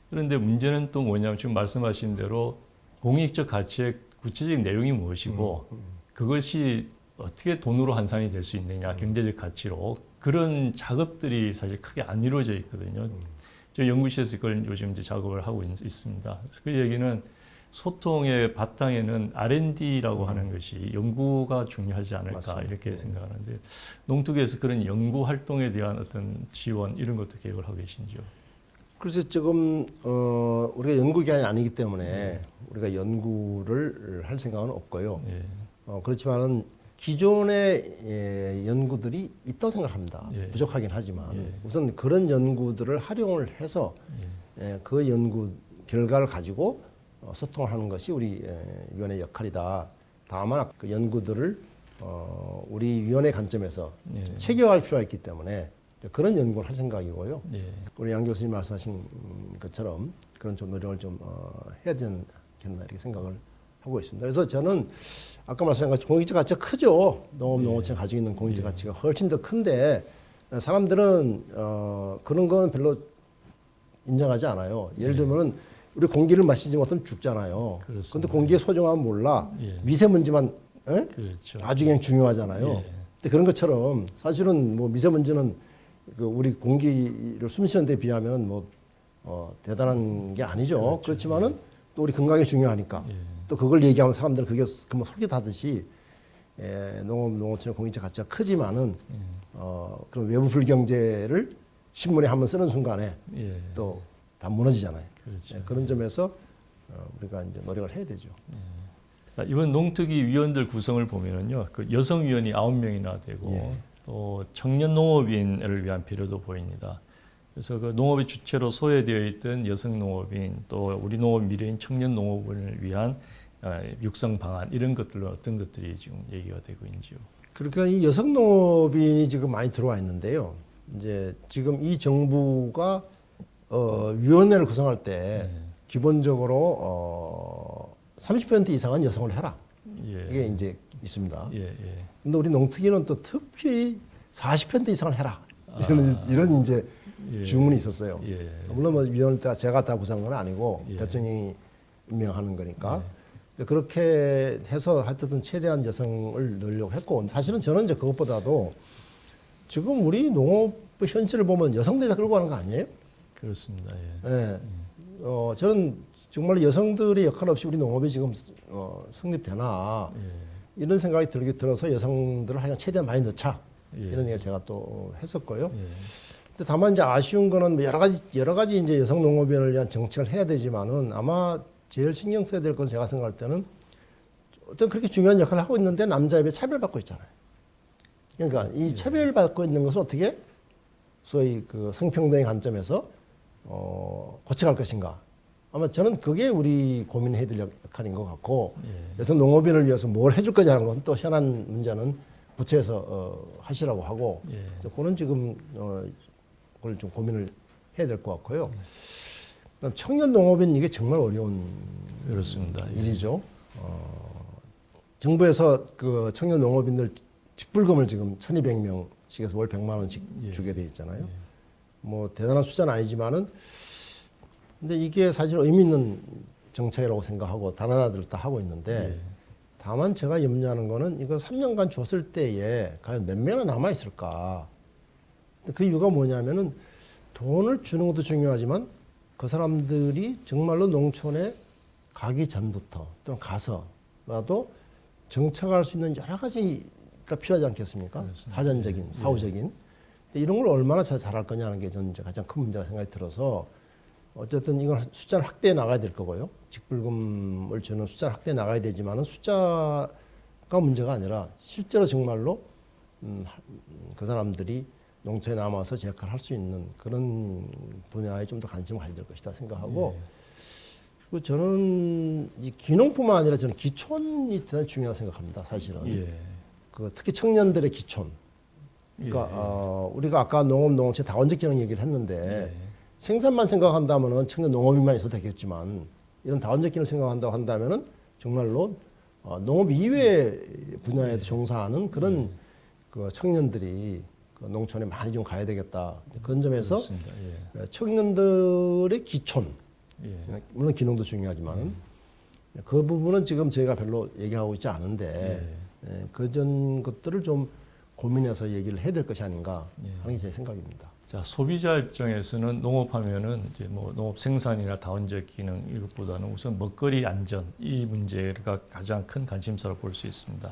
그런데 문제는 또 뭐냐면 지금 말씀하신 대로 공익적 가치의 구체적인 내용이 무엇이고 그것이 어떻게 돈으로 환산이 될 수 있느냐, 경제적 가치로 그런 작업들이 사실 크게 안 이루어져 있거든요. 저희 연구실에서 그걸 요즘 이제 작업을 하고 있습니다. 그래서 그 얘기는 소통의 바탕에는 R&D라고 하는 것이 연구가 중요하지 않을까 맞습니다. 이렇게 생각하는데 농특위에서 그런 연구 활동에 대한 어떤 지원 이런 것도 계획을 하고 계신지요? 그래서 지금 우리가 연구 기관이 아니기 때문에 우리가 연구를 할 생각은 없고요. 예. 그렇지만은 기존의 연구들이 있다고 생각합니다. 예. 부족하긴 하지만 예. 우선 그런 연구들을 활용을 해서 그 연구 결과를 가지고 소통을 하는 것이 우리 위원회 역할이다. 다만 그 연구들을 우리 위원회 관점에서 체계화할 필요가 있기 때문에 그런 연구를 할 생각이고요. 예. 우리 양 교수님 말씀하신 것처럼 그런 좀 노력을 좀 해야 되지 않겠나 이렇게 생각을 하고 있습니다. 그래서 저는 아까 말씀한 것처럼 공익적 가치가 크죠. 농업농어촌이 가지고 있는 공익적 가치가 훨씬 더 큰데 사람들은 그런 거는 별로 인정하지 않아요. 예를 들면은 우리 공기를 마시지 못하면 죽잖아요. 그런데 공기의 소중함은 몰라. 미세먼지만 그렇죠. 아주 그냥 중요하잖아요. 근데 그런 것처럼 사실은 뭐 미세먼지는 그 우리 공기를 숨쉬는 데 비하면 뭐 대단한 게 아니죠. 그렇죠. 그렇지만은 또 우리 건강이 중요하니까 또 그걸 얘기하면 사람들은 그게 금방 솔깃하듯이 농업, 농어촌의 공익적 가치가 크지만은 그런 외부 불경제를 신문에 한번 쓰는 순간에 또 다 무너지잖아요. 그렇죠. 그런 점에서 우리가 이제 노력을 해야 되죠. 이번 농특위 위원들 구성을 보면은요, 그 여성 위원이 9명이나 되고 또 청년 농업인을 위한 배려도 보입니다. 그래서 그 농업의 주체로 소외되어 있던 여성 농업인 또 우리 농업 미래인 청년 농업인을 위한 육성 방안 이런 것들은 어떤 것들이 지금 얘기가 되고 있는지요? 그러니까 이 여성 농업인이 지금 많이 들어와 있는데요. 이제 지금 이 정부가 위원회를 구성할 때 기본적으로 30% 이상은 여성을 해라. 이게 이제 있습니다. 근데 우리 농특위는 또 특히 40% 이상을 해라. 이런 이제 주문이 있었어요. 물론 뭐 위원회 때 제가 다 구성한 건 아니고 대통령이 임명하는 거니까. 그렇게 해서 하여튼 최대한 여성을 넣으려고 했고 사실은 저는 이제 그것보다도 지금 우리 농업 현실을 보면 여성들이 다 끌고 가는 거 아니에요? 그렇습니다. 저는 정말 여성들의 역할 없이 우리 농업이 지금 성립되나 이런 생각이 들어서 여성들을 하여간 최대한 많이 넣자 이런 얘기를 제가 또 했었고요. 근데 다만 이제 아쉬운 거는 뭐 여러 가지 이제 여성 농업인을 위한 정책을 해야 되지만은 아마 제일 신경 써야 될 건 제가 생각할 때는 어떤 그렇게 중요한 역할을 하고 있는데 남자에 비해 차별받고 있잖아요. 그러니까 이 차별받고 있는 것을 어떻게 소위 그 성평등의 관점에서 고쳐갈 것인가. 아마 저는 그게 우리 고민해야 될 역할인 것 같고 여성 농업인을 위해서 뭘 해줄 거냐는 건 또 현안 문제는 부처에서 하시라고 하고 그런 지금 그걸 좀 고민을 해야 될 것 같고요. 그다음 청년 농업인 이게 정말 어려운 그렇습니다. 일이죠. 정부에서 그 청년 농업인들 직불금을 지금 1,200명씩에서 월 100만 원씩 주게 돼 있잖아요. 뭐 대단한 숫자는 아니지만은 근데 이게 사실 의미 있는 정책이라고 생각하고 다른 나라들 다 하고 있는데 예. 다만 제가 염려하는 거는 이거 3년간 줬을 때에 과연 몇 명이나 남아 있을까? 그 이유가 뭐냐면은 돈을 주는 것도 중요하지만 그 사람들이 정말로 농촌에 가기 전부터 또는 가서라도 정착할 수 있는 여러 가지가 필요하지 않겠습니까? 그렇습니다. 사전적인, 사후적인. 근데 이런 걸 얼마나 잘할 거냐는 게 저는 이제 가장 큰 문제라 생각이 들어서 어쨌든 이걸 숫자를 확대해 나가야 될 거고요. 직불금을 주는 숫자를 확대해 나가야 되지만은 숫자가 문제가 아니라 실제로 정말로 그 사람들이 농촌에 남아서 제 역할을 할 수 있는 그런 분야에 좀 더 관심을 가져야 될 것이다 생각하고 그리고 저는 이 귀농뿐만 아니라 저는 기촌이 대단히 중요하다고 생각합니다. 사실은 예. 그 특히 청년들의 기촌. 그러니까 우리가 아까 농업 농어촌 다원적 기능 얘기를 했는데 생산만 생각한다면은 청년 농업인만 있어도 되겠지만 이런 다원적 기능을 생각한다고 한다면은 정말로 농업 이외 분야에도 종사하는 그런 그 청년들이 그 농촌에 많이 좀 가야 되겠다. 그런 점에서 청년들의 기촌, 물론 기능도 중요하지만은 그 부분은 지금 저희가 별로 얘기하고 있지 않은데 그전 것들을 좀 고민해서 얘기를 해야 될 것이 아닌가 하는 게 제 생각입니다. 자, 소비자 입장에서는 농업하면은 이제 뭐 농업 생산이나 다원적 기능 이것보다는 우선 먹거리 안전 이 문제가 가장 큰 관심사로 볼 수 있습니다.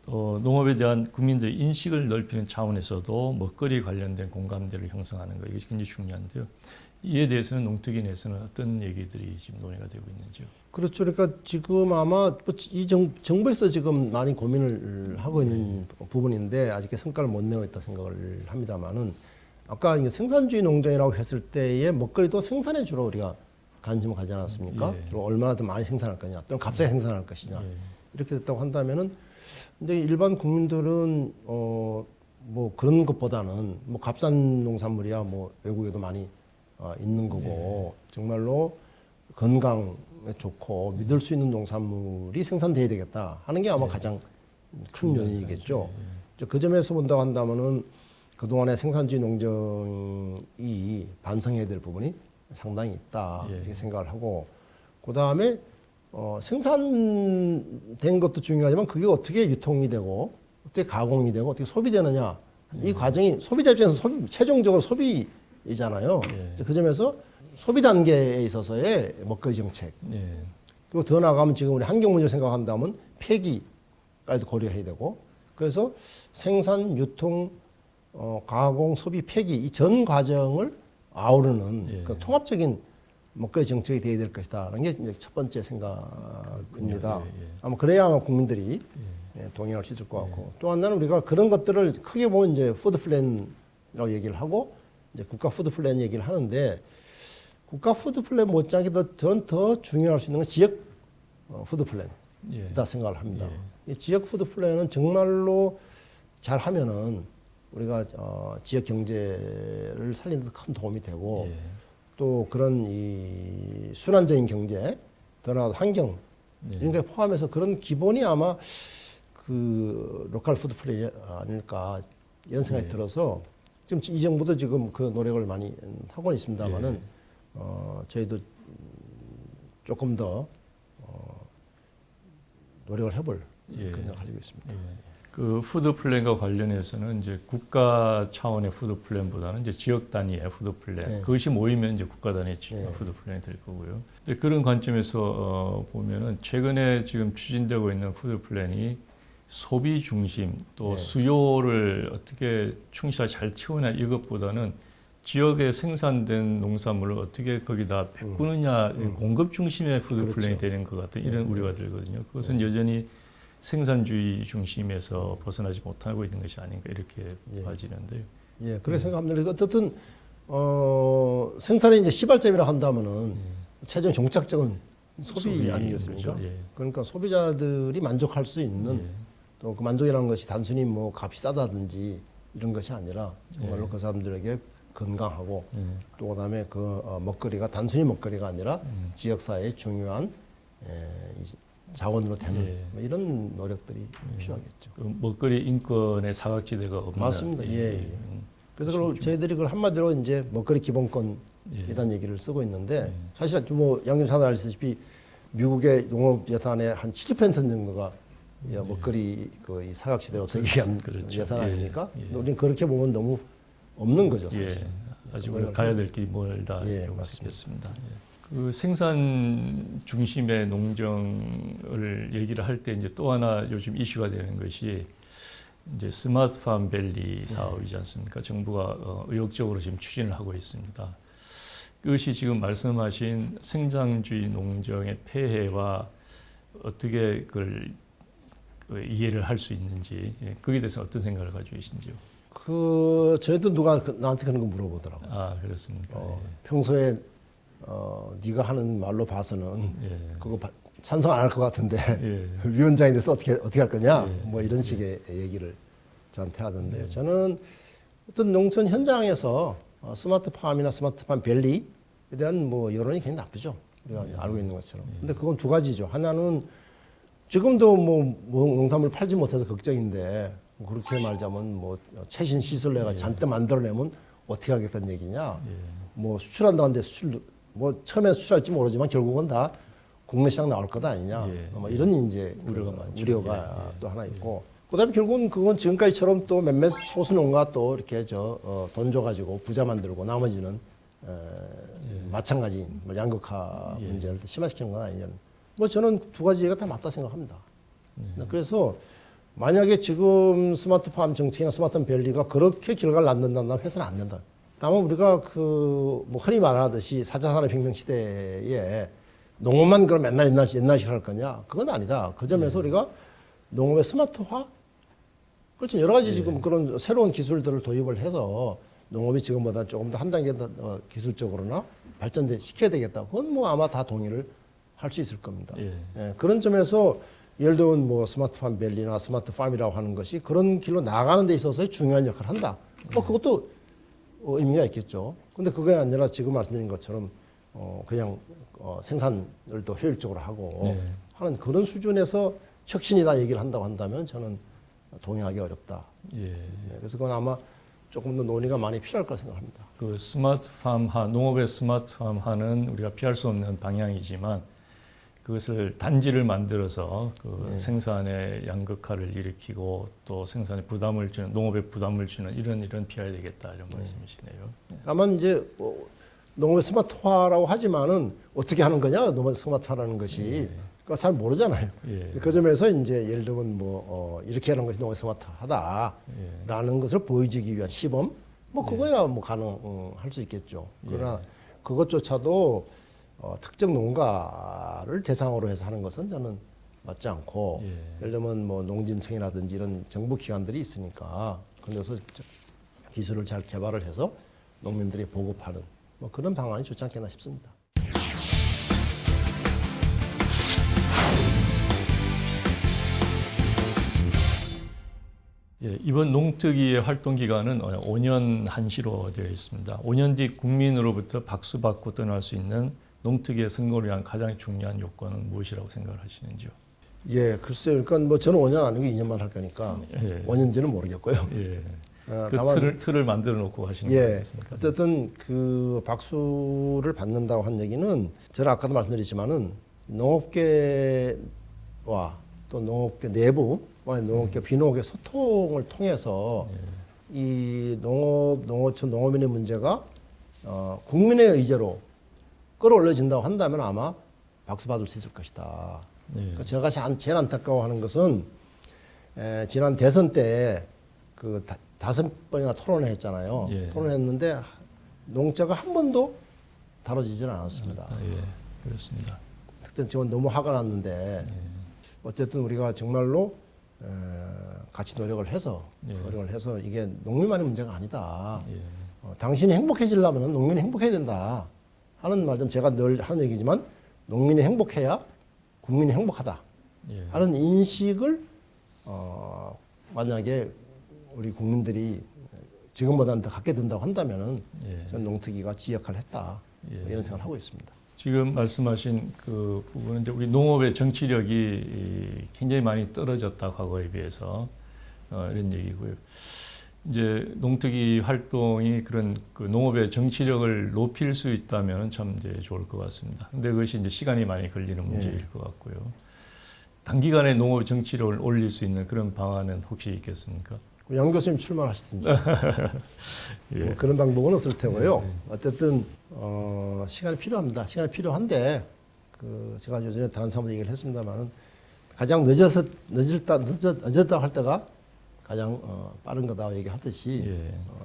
또 농업에 대한 국민들의 인식을 넓히는 차원에서도 먹거리 관련된 공감대를 형성하는 것 이것이 굉장히 중요한데요. 이에 대해서는 농특위 내에서는 어떤 얘기들이 지금 논의가 되고 있는지요? 그렇죠. 그러니까 지금 아마 이 정부에서도 지금 많이 고민을 하고 있는 부분인데 아직 성과를 못 내고 있다 생각을 합니다만은 아까 이게 생산주의 농장이라고 했을 때의 먹거리도 생산에 주로 우리가 관심을 가지 않았습니까? 그리고 얼마나 더 많이 생산할 거냐, 또는 값싸게 생산할 것이냐 이렇게 됐다고 한다면은 근데 일반 국민들은 뭐 그런 것보다는 뭐 값싼 농산물이야 뭐 외국에도 많이 있는 거고 정말로 건강에 좋고 믿을 수 있는 농산물이 생산돼야 되겠다 하는 게 아마 가장 큰 요인이겠죠. 그 점에서 본다고 한다면은 그동안의 생산주의 농정이 반성해야 될 부분이 상당히 있다 이렇게 생각을 하고 그 다음에 생산된 것도 중요하지만 그게 어떻게 유통이 되고 어떻게 가공이 되고 어떻게 소비되느냐 이 과정이 소비자 입장에서 최종적으로 소비이잖아요. 그 점에서 소비 단계에 있어서의 먹거리 정책 그리고 더 나가면 지금 우리 환경 문제를 생각한다면 폐기까지도 고려해야 되고 그래서 생산, 유통, 가공, 소비, 폐기 이 전 과정을 아우르는 그 통합적인 먹거리 정책이 되어야 될 것이다라는 게 이제 첫 번째 생각입니다. 아마 그래야 아마 국민들이 동의할 수 있을 것 같고 또 하나는 우리가 그런 것들을 크게 보면 이제 푸드 플랜이라고 얘기를 하고 이제 국가 푸드 플랜 얘기를 하는데 국가 푸드 플랜 못지않게 저는 더 중요할 수 있는 건 지역 푸드 플랜이다 생각을 합니다. 이 지역 푸드 플랜은 정말로 잘 하면은 우리가 지역 경제를 살리는 데 큰 도움이 되고 또 그런 이 순환적인 경제, 더 나아가서 환경 이런 게 포함해서 그런 기본이 아마 그 로컬 푸드 플랜이 아닐까 이런 생각이 들어서 지금 이 정부도 지금 그 노력을 많이 하고 있습니다만은 저희도 조금 더 노력을 해볼 그런 생각을 가지고 있습니다. 그 푸드 플랜과 관련해서는 이제 국가 차원의 푸드 플랜보다는 이제 지역 단위의 푸드 플랜 그것이 모이면 이제 국가 단위의 푸드 플랜이 될 거고요. 근데 그런 관점에서 보면은 최근에 지금 추진되고 있는 푸드 플랜이 소비 중심 또 수요를 어떻게 충실하게 잘 채우냐 이것보다는 지역에 생산된 농산물을 어떻게 거기다 바꾸느냐 공급 중심의 푸드 플랜이 되는 것 같은 이런 우려가 들거든요. 그것은 여전히 생산주의 중심에서 벗어나지 못하고 있는 것이 아닌가 이렇게 봐지는데요. 그렇게 생각합니다. 어쨌든 생산의 이제 시발점이라 한다면은 최종 종착적은 소비 아니겠습니까? 그러니까 소비자들이 만족할 수 있는 또 그 만족이라는 것이 단순히 뭐 값이 싸다든지 이런 것이 아니라 정말로 그 사람들에게 건강하고 또 그다음에 그 먹거리가 단순히 먹거리가 아니라 지역사회의 중요한 자원으로 되는 뭐 이런 노력들이 필요하겠죠. 그 먹거리 인권의 사각지대가 없나? 맞습니다. 그래서 그걸 저희들이 그걸 한마디로 이제 먹거리 기본권 이런 얘기를 쓰고 있는데 사실 뭐 양님 잘 아시다시피 미국의 농업 예산의 한 70% 정도가 먹거리 이 사각지대를 없애기 위한 그렇죠. 예산 아닙니까? 우리는 그렇게 보면 너무 없는 거죠, 사실. 아직 우리가 가야 될 길이 멀다 이렇게 볼 수 있겠습니다. 그 생산 중심의 농정을 얘기를 할 때 이제 또 하나 요즘 이슈가 되는 것이 이제 스마트팜 밸리 사업이지 않습니까? 정부가 의욕적으로 지금 추진을 하고 있습니다. 그것이 지금 말씀하신 생산주의 농정의 폐해와 어떻게 그걸 이해를 할 수 있는지 거기에 대해서 어떤 생각을 가지고 계신지요? 저희도 누가 나한테 그런 거 물어보더라고요. 아, 그렇습니까? 평소에 네가 하는 말로 봐서는 그거 찬성 안 할 것 같은데 위원장이 돼서 어떻게 할 거냐 뭐 이런 식의 얘기를 저한테 하던데요. 저는 어떤 농촌 현장에서 스마트팜이나 스마트팜 밸리에 대한 뭐 여론이 굉장히 나쁘죠. 우리가 알고 있는 것처럼. 근데 그건 두 가지죠. 하나는 지금도 뭐 농산물 팔지 못해서 걱정인데 그렇게 말하자면 뭐 최신 시설 내가 잔뜩 만들어내면 어떻게 하겠다는 얘기냐. 뭐 수출한다는데 뭐 처음에 수출할지 모르지만 결국은 다 국내 시장 나올 것 아니냐. 뭐 이런 이제 우려가 또 하나 있고. 그다음에 결국은 그건 지금까지처럼 또 몇몇 소수농가 또 이렇게 돈 줘가지고 부자 만들고 나머지는 마찬가지 양극화 문제를 심화시키는 건 아니냐. 뭐 저는 두 가지가 다 맞다 생각합니다. 그래서 만약에 지금 스마트팜 정책이나 스마트팜 밸리가 그렇게 결과를 낳는다면 해서는 안 된다. 다만 우리가 뭐 흔히 말하듯이 4차 산업혁명 시대에 농업만 그럼 맨날 옛날식으로 할 거냐? 그건 아니다. 그 점에서 우리가 농업의 스마트화? 그렇죠. 여러 가지 지금 그런 새로운 기술들을 도입을 해서 농업이 지금보다 조금 더 한 단계 더 기술적으로나 발전시켜야 되겠다. 그건 뭐 아마 다 동의를 할 수 있을 겁니다. 그런 점에서 예를 들면 뭐 스마트팜 밸리나 스마트팜이라고 하는 것이 그런 길로 나가는 데 있어서 중요한 역할을 한다. 뭐 그것도 의미가 있겠죠. 근데 그게 아니라 지금 말씀드린 것처럼 그냥 생산을 더 효율적으로 하고 하는 그런 수준에서 혁신이다 얘기를 한다고 한다면 저는 동의하기 어렵다. 그래서 그건 아마 조금 더 논의가 많이 필요할 거라 생각합니다. 그 스마트팜화, 농업의 스마트팜화는 우리가 피할 수 없는 방향이지만 그것을 단지를 만들어서 그 생산의 양극화를 일으키고 또 생산에 부담을 주는, 농업에 부담을 주는 이런 피해야 되겠다 이런 말씀이시네요. 다만 이제 농업의 스마트화라고 하지만은 어떻게 하는 거냐, 농업 스마트화라는 것이 그거 잘 모르잖아요. 그 점에서 이제 예를 들면 뭐 이렇게 하는 것이 농업 스마트하다라는 것을 보여주기 위한 시범, 뭐 그거야 뭐 가능할 수 있겠죠. 그러나 그것조차도 특정 농가를 대상으로 해서 하는 것은 저는 맞지 않고 예를 들면 뭐 농진청이라든지 이런 정부 기관들이 있으니까 그래서 기술을 잘 개발을 해서 농민들이 보급하는 뭐 그런 방안이 좋지 않겠나 싶습니다. 이번 농특위의 활동 기간은 5년 한시로 되어 있습니다. 5년 뒤 국민으로부터 박수 받고 떠날 수 있는 농특위의 성공을 위한 가장 중요한 요건은 무엇이라고 생각을 하시는지요? 글쎄요. 그러니까 뭐 저는 5년 아니고 2년만 할 거니까 5년 뒤는 모르겠고요. 그 다만 틀을 만들어 놓고 하시는 거겠습니까? 어쨌든 그 박수를 받는다고 한 얘기는 제가 아까도 말씀드렸지만은 농업계와 또 농업계 내부와 농업계 비농업계 소통을 통해서 이 농어촌 농어민의 문제가 국민의 의제로 끌어올려진다고 한다면 아마 박수 받을 수 있을 것이다. 그러니까 제가 제일 안타까워하는 것은 지난 대선 때 그 5번이나 토론을 했잖아요. 토론했는데 농자가 한 번도 다뤄지지는 않았습니다. 그렇습니다. 그때 지금 너무 화가 났는데 어쨌든 우리가 정말로 같이 노력을 해서 이게 농민만의 문제가 아니다. 당신이 행복해지려면 농민이 행복해야 된다 하는 말 좀 제가 늘 하는 얘기지만 농민이 행복해야 국민이 행복하다 하는 인식을 만약에 우리 국민들이 지금보다는 더 갖게 된다고 한다면은 저는 농특위가 지역할을 했다 이런 생각을 하고 있습니다. 지금 말씀하신 그 부분은 이제 우리 농업의 정치력이 굉장히 많이 떨어졌다 과거에 비해서 이런 얘기고요. 이제 농특위 활동이 그런 그 농업의 정치력을 높일 수 있다면 참 이제 좋을 것 같습니다. 근데 그것이 이제 시간이 많이 걸리는 문제일 것 같고요. 단기간에 농업 정치력을 올릴 수 있는 그런 방안은 혹시 있겠습니까? 양 교수님 출마하시든지 예. 뭐 그런 방법은 없을 테고요. 어쨌든 시간이 필요합니다. 시간이 필요한데 제가 요즘에 다른 사람도 얘기를 했습니다만은 가장 늦었다 할 때가 가장 빠른 거다 얘기하듯이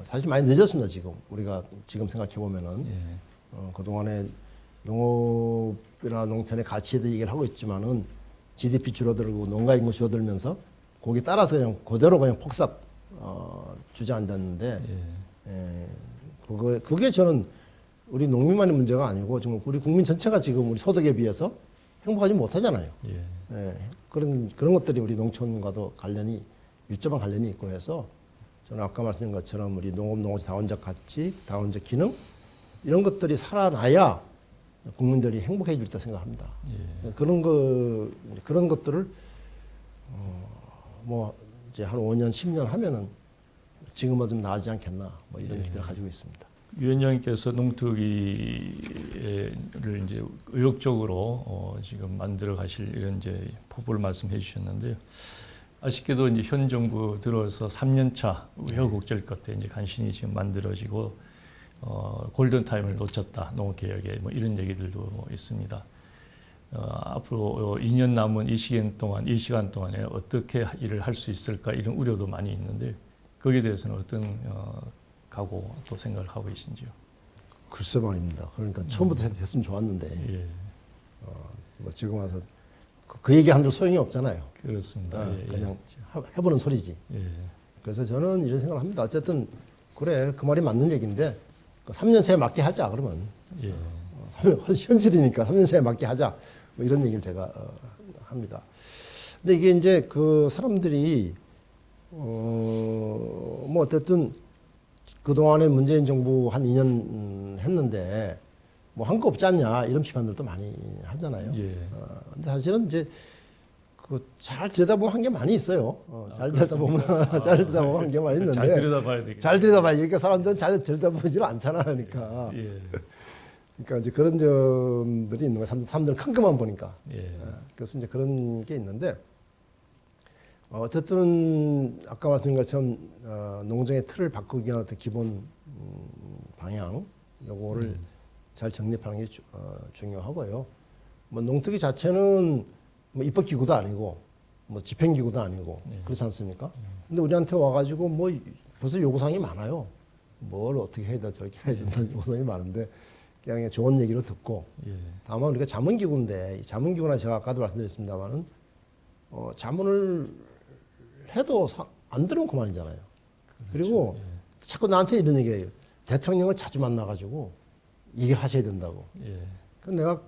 사실 많이 늦었습니다. 지금 우리가 지금 생각해 보면은 그 동안에 농업이나 농촌의 가치에 대해 얘기를 하고 있지만은 GDP 줄어들고 농가 인구 줄어들면서 거기에 따라서 그냥 그대로 그냥 폭삭 주저앉았는데 그게 저는 우리 농민만의 문제가 아니고 지금 우리 국민 전체가 지금 우리 소득에 비해서 행복하지 못하잖아요. 그런 것들이 우리 농촌과도 밀접한 관련이 있고 해서 저는 아까 말씀드린 것처럼 우리 농업의 다원적 가치, 다원적 기능 이런 것들이 살아나야 국민들이 행복해질 때 생각합니다. 그런 것들을 뭐 이제 한 5년, 10년 하면은 지금보다 좀 나아지지 않겠나 뭐 이런 기대를 가지고 있습니다. 위원장님께서 농특위를 이제 의욕적으로 지금 만들어 가실 이런 이제 포부를 말씀해 주셨는데요. 아쉽게도 이제 현 정부 들어서 3년차 우여곡절 끝에 이제 간신히 지금 만들어지고 골든 타임을 놓쳤다 농업개혁에 뭐 이런 얘기들도 있습니다. 앞으로 2년 남은 이 시간 동안에 어떻게 일을 할 수 있을까 이런 우려도 많이 있는데 거기에 대해서는 어떤 각오 또 생각을 하고 계신지요? 글쎄 말입니다. 그러니까 처음부터 했으면 좋았는데 뭐 지금 와서 그 얘기 한들 소용이 없잖아요. 그렇습니다. 그냥 해보는 소리지. 그래서 저는 이런 생각을 합니다. 어쨌든 그래 그 말이 맞는 얘기인데 3년 새에 맞게 하자 그러면 현실이니까 3년 새에 맞게 하자 뭐 이런 얘기를 제가 합니다. 근데 이게 이제 그 사람들이 뭐 어쨌든 그 동안에 문재인 정부 한 2년 했는데 뭐 한 거 없지 않냐 이런 비판들도 많이 하잖아요. 근데 사실은 이제 그 잘 들여다보면 한 게 많이 있어요. 잘 들여다보면 잘 들여다보면 한 게 많이 있는데 잘 들여다봐야 되겠죠. 잘 들여다봐야 그러니까 사람들은 잘 들여다보지를 않잖아요. 그러니까 그러니까 이제 그런 점들이 있는 거예요. 사람들은 큰 것만 보니까. 그래서 이제 그런 게 있는데 어쨌든 아까 말씀드린 것처럼 농정의 틀을 바꾸기 위한 어떤 기본 방향 요거를 잘 정립하는 게 중요하고요. 뭐 농특위 자체는 뭐 입법기구도 아니고 뭐 집행기구도 아니고 그렇지 않습니까? 근데 우리한테 와가지고 뭐 벌써 요구사항이 많아요. 뭘 어떻게 해야 돼 저렇게 해야 된다는 요구사항이 많은데 그냥 좋은 얘기로 듣고 다만 우리가 자문기구인데 이 자문기구나 제가 아까도 말씀드렸습니다만은 자문을 해도 안 들으면 그만이잖아요. 그리고 자꾸 나한테 이런 얘기해요. 대통령을 자주 만나가지고 얘기를 하셔야 된다고. 그럼 내가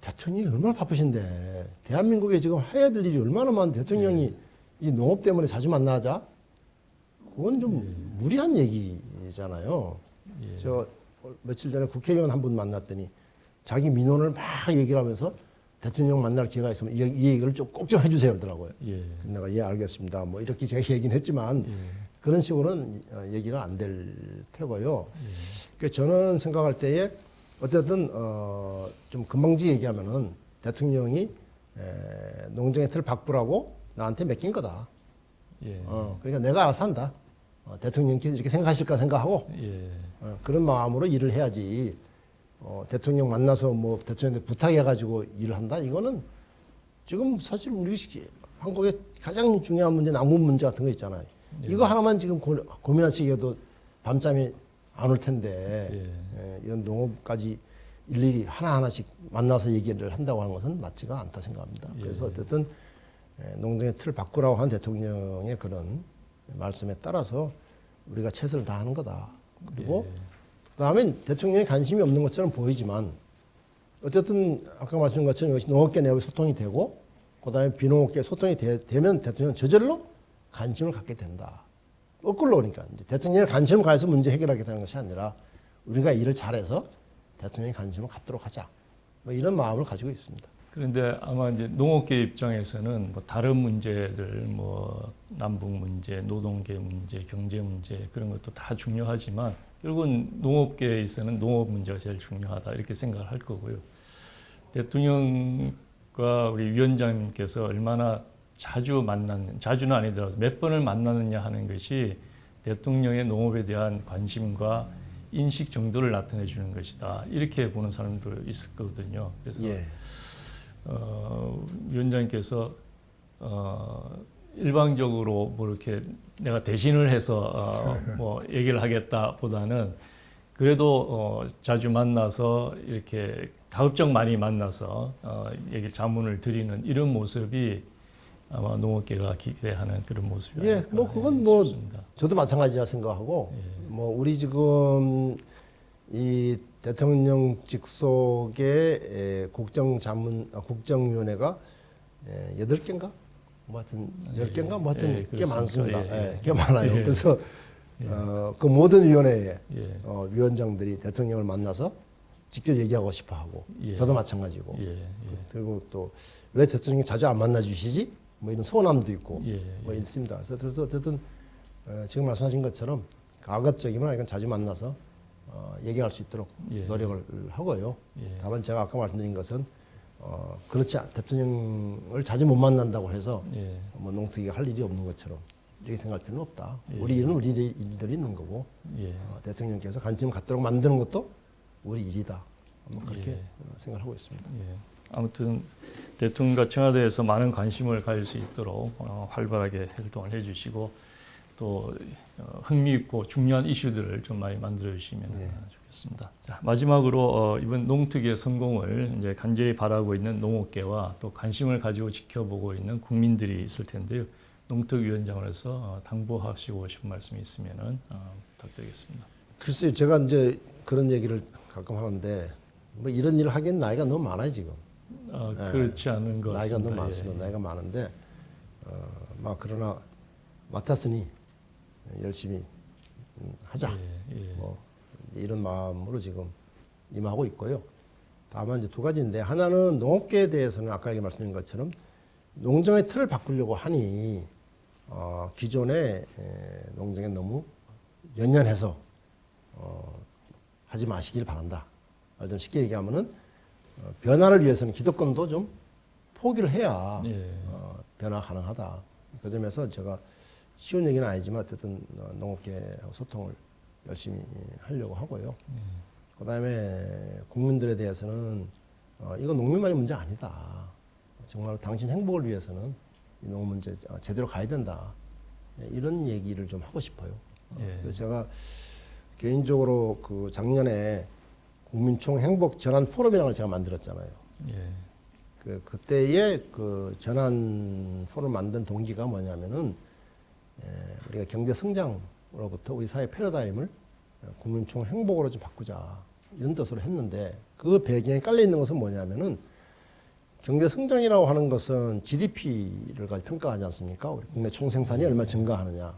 대통령이 얼마나 바쁘신데 대한민국에 지금 해야 될 일이 얼마나 많은데 대통령이 이 농업 때문에 자주 만나자? 그건 좀 무리한 얘기잖아요. 저 며칠 전에 국회의원 한 분 만났더니 자기 민원을 막 얘기를 하면서 대통령 만날 기회가 있으면 이 얘기를 꼭 좀 해주세요 그러더라고요. 내가 알겠습니다. 뭐 이렇게 제가 얘기는 했지만 그런 식으로는 얘기가 안 될 테고요. 그러니까 저는 생각할 때에 어쨌든 좀 금방지 얘기하면은 대통령이 농정의 틀을 바꾸라고 나한테 맡긴 거다. 그러니까 내가 알아서 한다. 대통령께서 이렇게 생각하실까 생각하고 그런 마음으로 일을 해야지. 대통령 만나서 뭐 대통령한테 부탁해가지고 일을 한다. 이거는 지금 사실 우리 한국의 가장 중요한 문제, 낭문 문제 같은 거 있잖아요. 이거 하나만 지금 고민하시기에도 밤잠이 안 올 텐데 이런 농업까지 일일이 하나하나씩 만나서 얘기를 한다고 하는 것은 맞지가 않다 생각합니다. 그래서 어쨌든 농정의 틀을 바꾸라고 하는 대통령의 그런 말씀에 따라서 우리가 최선을 다하는 거다. 그리고 그다음에 대통령이 관심이 없는 것처럼 보이지만 어쨌든 아까 말씀드린 것처럼 여기 농업계 내부 소통이 되고 그다음에 비농업계 소통이 되면 대통령은 저절로 관심을 갖게 된다. 거꾸로 그러니까 이제 대통령이 관심을 가해서 문제 해결하게 되는 것이 아니라 우리가 일을 잘해서 대통령이 관심을 갖도록 하자. 뭐 이런 마음을 가지고 있습니다. 그런데 아마 이제 농업계 입장에서는 뭐 다른 문제들, 뭐 남북 문제, 노동계 문제, 경제 문제 그런 것도 다 중요하지만 결국은 농업계에 있어서는 농업 문제가 제일 중요하다 이렇게 생각을 할 거고요. 대통령과 우리 위원장님께서 얼마나 자주 자주는 아니더라도 몇 번을 만나느냐 하는 것이 대통령의 농업에 대한 관심과 인식 정도를 나타내 주는 것이다. 이렇게 보는 사람도 있을 거거든요. 그래서 예. 위원장님께서 일방적으로 뭐 이렇게 내가 대신을 해서 뭐 얘기를 하겠다보다는 그래도 자주 만나서 이렇게 가급적 많이 만나서 얘기 자문을 드리는 이런 모습이 아마 농업계가 기대하는 그런 모습이 예, 뭐 그건 뭐 싶습니다. 저도 마찬가지라 생각하고 예. 뭐 우리 지금 이 대통령 직속의 국정위원회가 8개인가? 뭐 하여튼 10개인가? 뭐 하여튼 예, 꽤 많습니다. 예, 예, 꽤 많아요. 예. 그래서 그 모든 위원회에 예. 위원장들이 대통령을 만나서 직접 얘기하고 싶어 하고 예. 저도 마찬가지고 예, 예. 그리고 또 왜 대통령이 자주 안 만나 주시지? 뭐 이런 소원함도 있고 예, 뭐 있습니다. 그래서 어쨌든 지금 말씀하신 것처럼 가급적이면 이건 자주 만나서 얘기할 수 있도록 예. 노력을 하고요. 예. 다만 제가 아까 말씀드린 것은 그렇지 대통령을 자주 못 만난다고 해서 예. 뭐 농특위가 할 일이 없는 것처럼 이렇게 생각할 필요는 없다. 예. 우리 일은 우리 일들이 있는 거고 예. 대통령께서 관심을 갖도록 만드는 것도 우리 일이다. 뭐 그렇게 예. 생각을 하고 있습니다. 예. 아무튼 대통령과 청와대에서 많은 관심을 가질 수 있도록 활발하게 활동을 해주시고 또 흥미있고 중요한 이슈들을 좀 많이 만들어 주시면 좋겠습니다. 자, 마지막으로 이번 농특위의 성공을 이제 간절히 바라고 있는 농업계와 또 관심을 가지고 지켜보고 있는 국민들이 있을 텐데요. 농특위원장으로서 당부하시고 싶은 말씀이 있으면 부탁드리겠습니다. 글쎄요, 제가 이제 그런 얘기를 가끔 하는데 뭐 이런 일을 하기엔 나이가 너무 많아요 지금. 그렇지 않은 것 나이가 같습니다. 너무 많습니다. 나이가 많은데 막 그러나 맡았으니 열심히 하자. 뭐 이런 마음으로 지금 임하고 있고요. 다만 이제 두 가지인데 하나는 농업계에 대해서는 아까 말씀드린 것처럼 농정의 틀을 바꾸려고 하니 기존의 농정에 너무 연연해서 하지 마시길 바란다. 좀 쉽게 얘기하면은 변화를 위해서는 기득권도 좀 포기를 해야 변화 가능하다. 그 점에서 제가 쉬운 얘기는 아니지만 어쨌든 농업계하고 소통을 열심히 하려고 하고요. 그다음에 국민들에 대해서는 이건 농민만의 문제 아니다. 정말 당신 행복을 위해서는 이 농업 문제 제대로 가야 된다. 이런 얘기를 좀 하고 싶어요. 그래서 제가 개인적으로 그 작년에 국민총 행복 전환 포럼이라는 걸 제가 만들었잖아요. 그때의 그 전환 포럼 만든 동기가 뭐냐면은 우리가 경제 성장으로부터 우리 사회 패러다임을 국민총 행복으로 좀 바꾸자 이런 뜻으로 했는데 그 배경에 깔려 있는 것은 뭐냐면은 경제 성장이라고 하는 것은 GDP를 가지고 평가하지 않습니까? 우리 국내 총생산이 얼마 증가하느냐.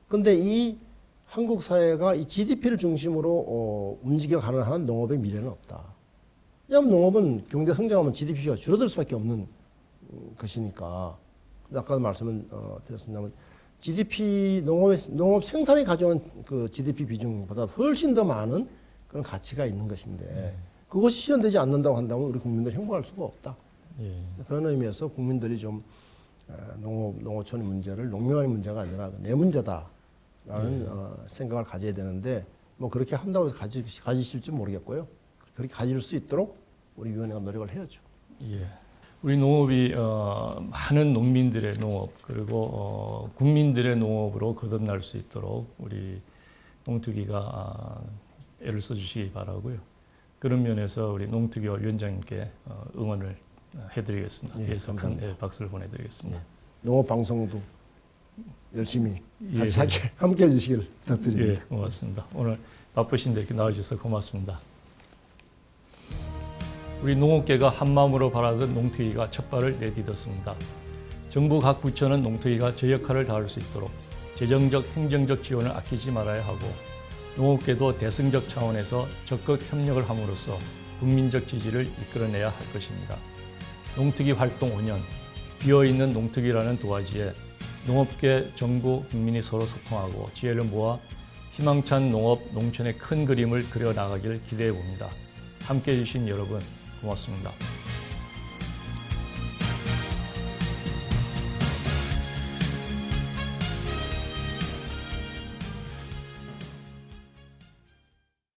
근데 이 한국 사회가 이 GDP를 중심으로 움직여가는 한 농업의 미래는 없다. 왜냐하면 농업은 경제 성장하면 GDP가 줄어들 수밖에 없는 것이니까. 아까도 말씀을 드렸습니다만 GDP 농업 생산이 가져오는 그 GDP 비중보다 훨씬 더 많은 그런 가치가 있는 것인데 그것이 실현되지 않는다고 한다면 우리 국민들이 행복할 수가 없다. 그런 의미에서 국민들이 좀 농어촌의 문제를 농민만의 문제가 아니라 내 문제다. 라는 생각을 가져야 되는데 뭐 그렇게 한다고 해서 가지실지 모르겠고요. 그렇게 가질 수 있도록 우리 위원회가 노력을 해야죠. 우리 농업이 많은 농민들의 농업 그리고 국민들의 농업으로 거듭날 수 있도록 우리 농특위가 애를 써주시기 바라고요. 그런 면에서 우리 농특위와 위원장님께 응원을 해드리겠습니다. 뒤에서 큰 박수를 보내드리겠습니다. 농업 방송도 열심히 같이 함께 해주시길 부탁드립니다. 고맙습니다. 오늘 바쁘신데 이렇게 나와주셔서 고맙습니다. 우리 농업계가 한마음으로 바라던 농특위가 첫 발을 내딛었습니다. 정부 각 부처는 농특위가 제 역할을 다할 수 있도록 재정적, 행정적 지원을 아끼지 말아야 하고 농업계도 대승적 차원에서 적극 협력을 함으로써 국민적 지지를 이끌어내야 할 것입니다. 농특위 활동 5년, 비어있는 농특위라는 두 가지에 농업계, 정부, 국민이 서로 소통하고 지혜를 모아 희망찬 농업, 농촌의 큰 그림을 그려나가길 기대해 봅니다. 함께해 주신 여러분 고맙습니다.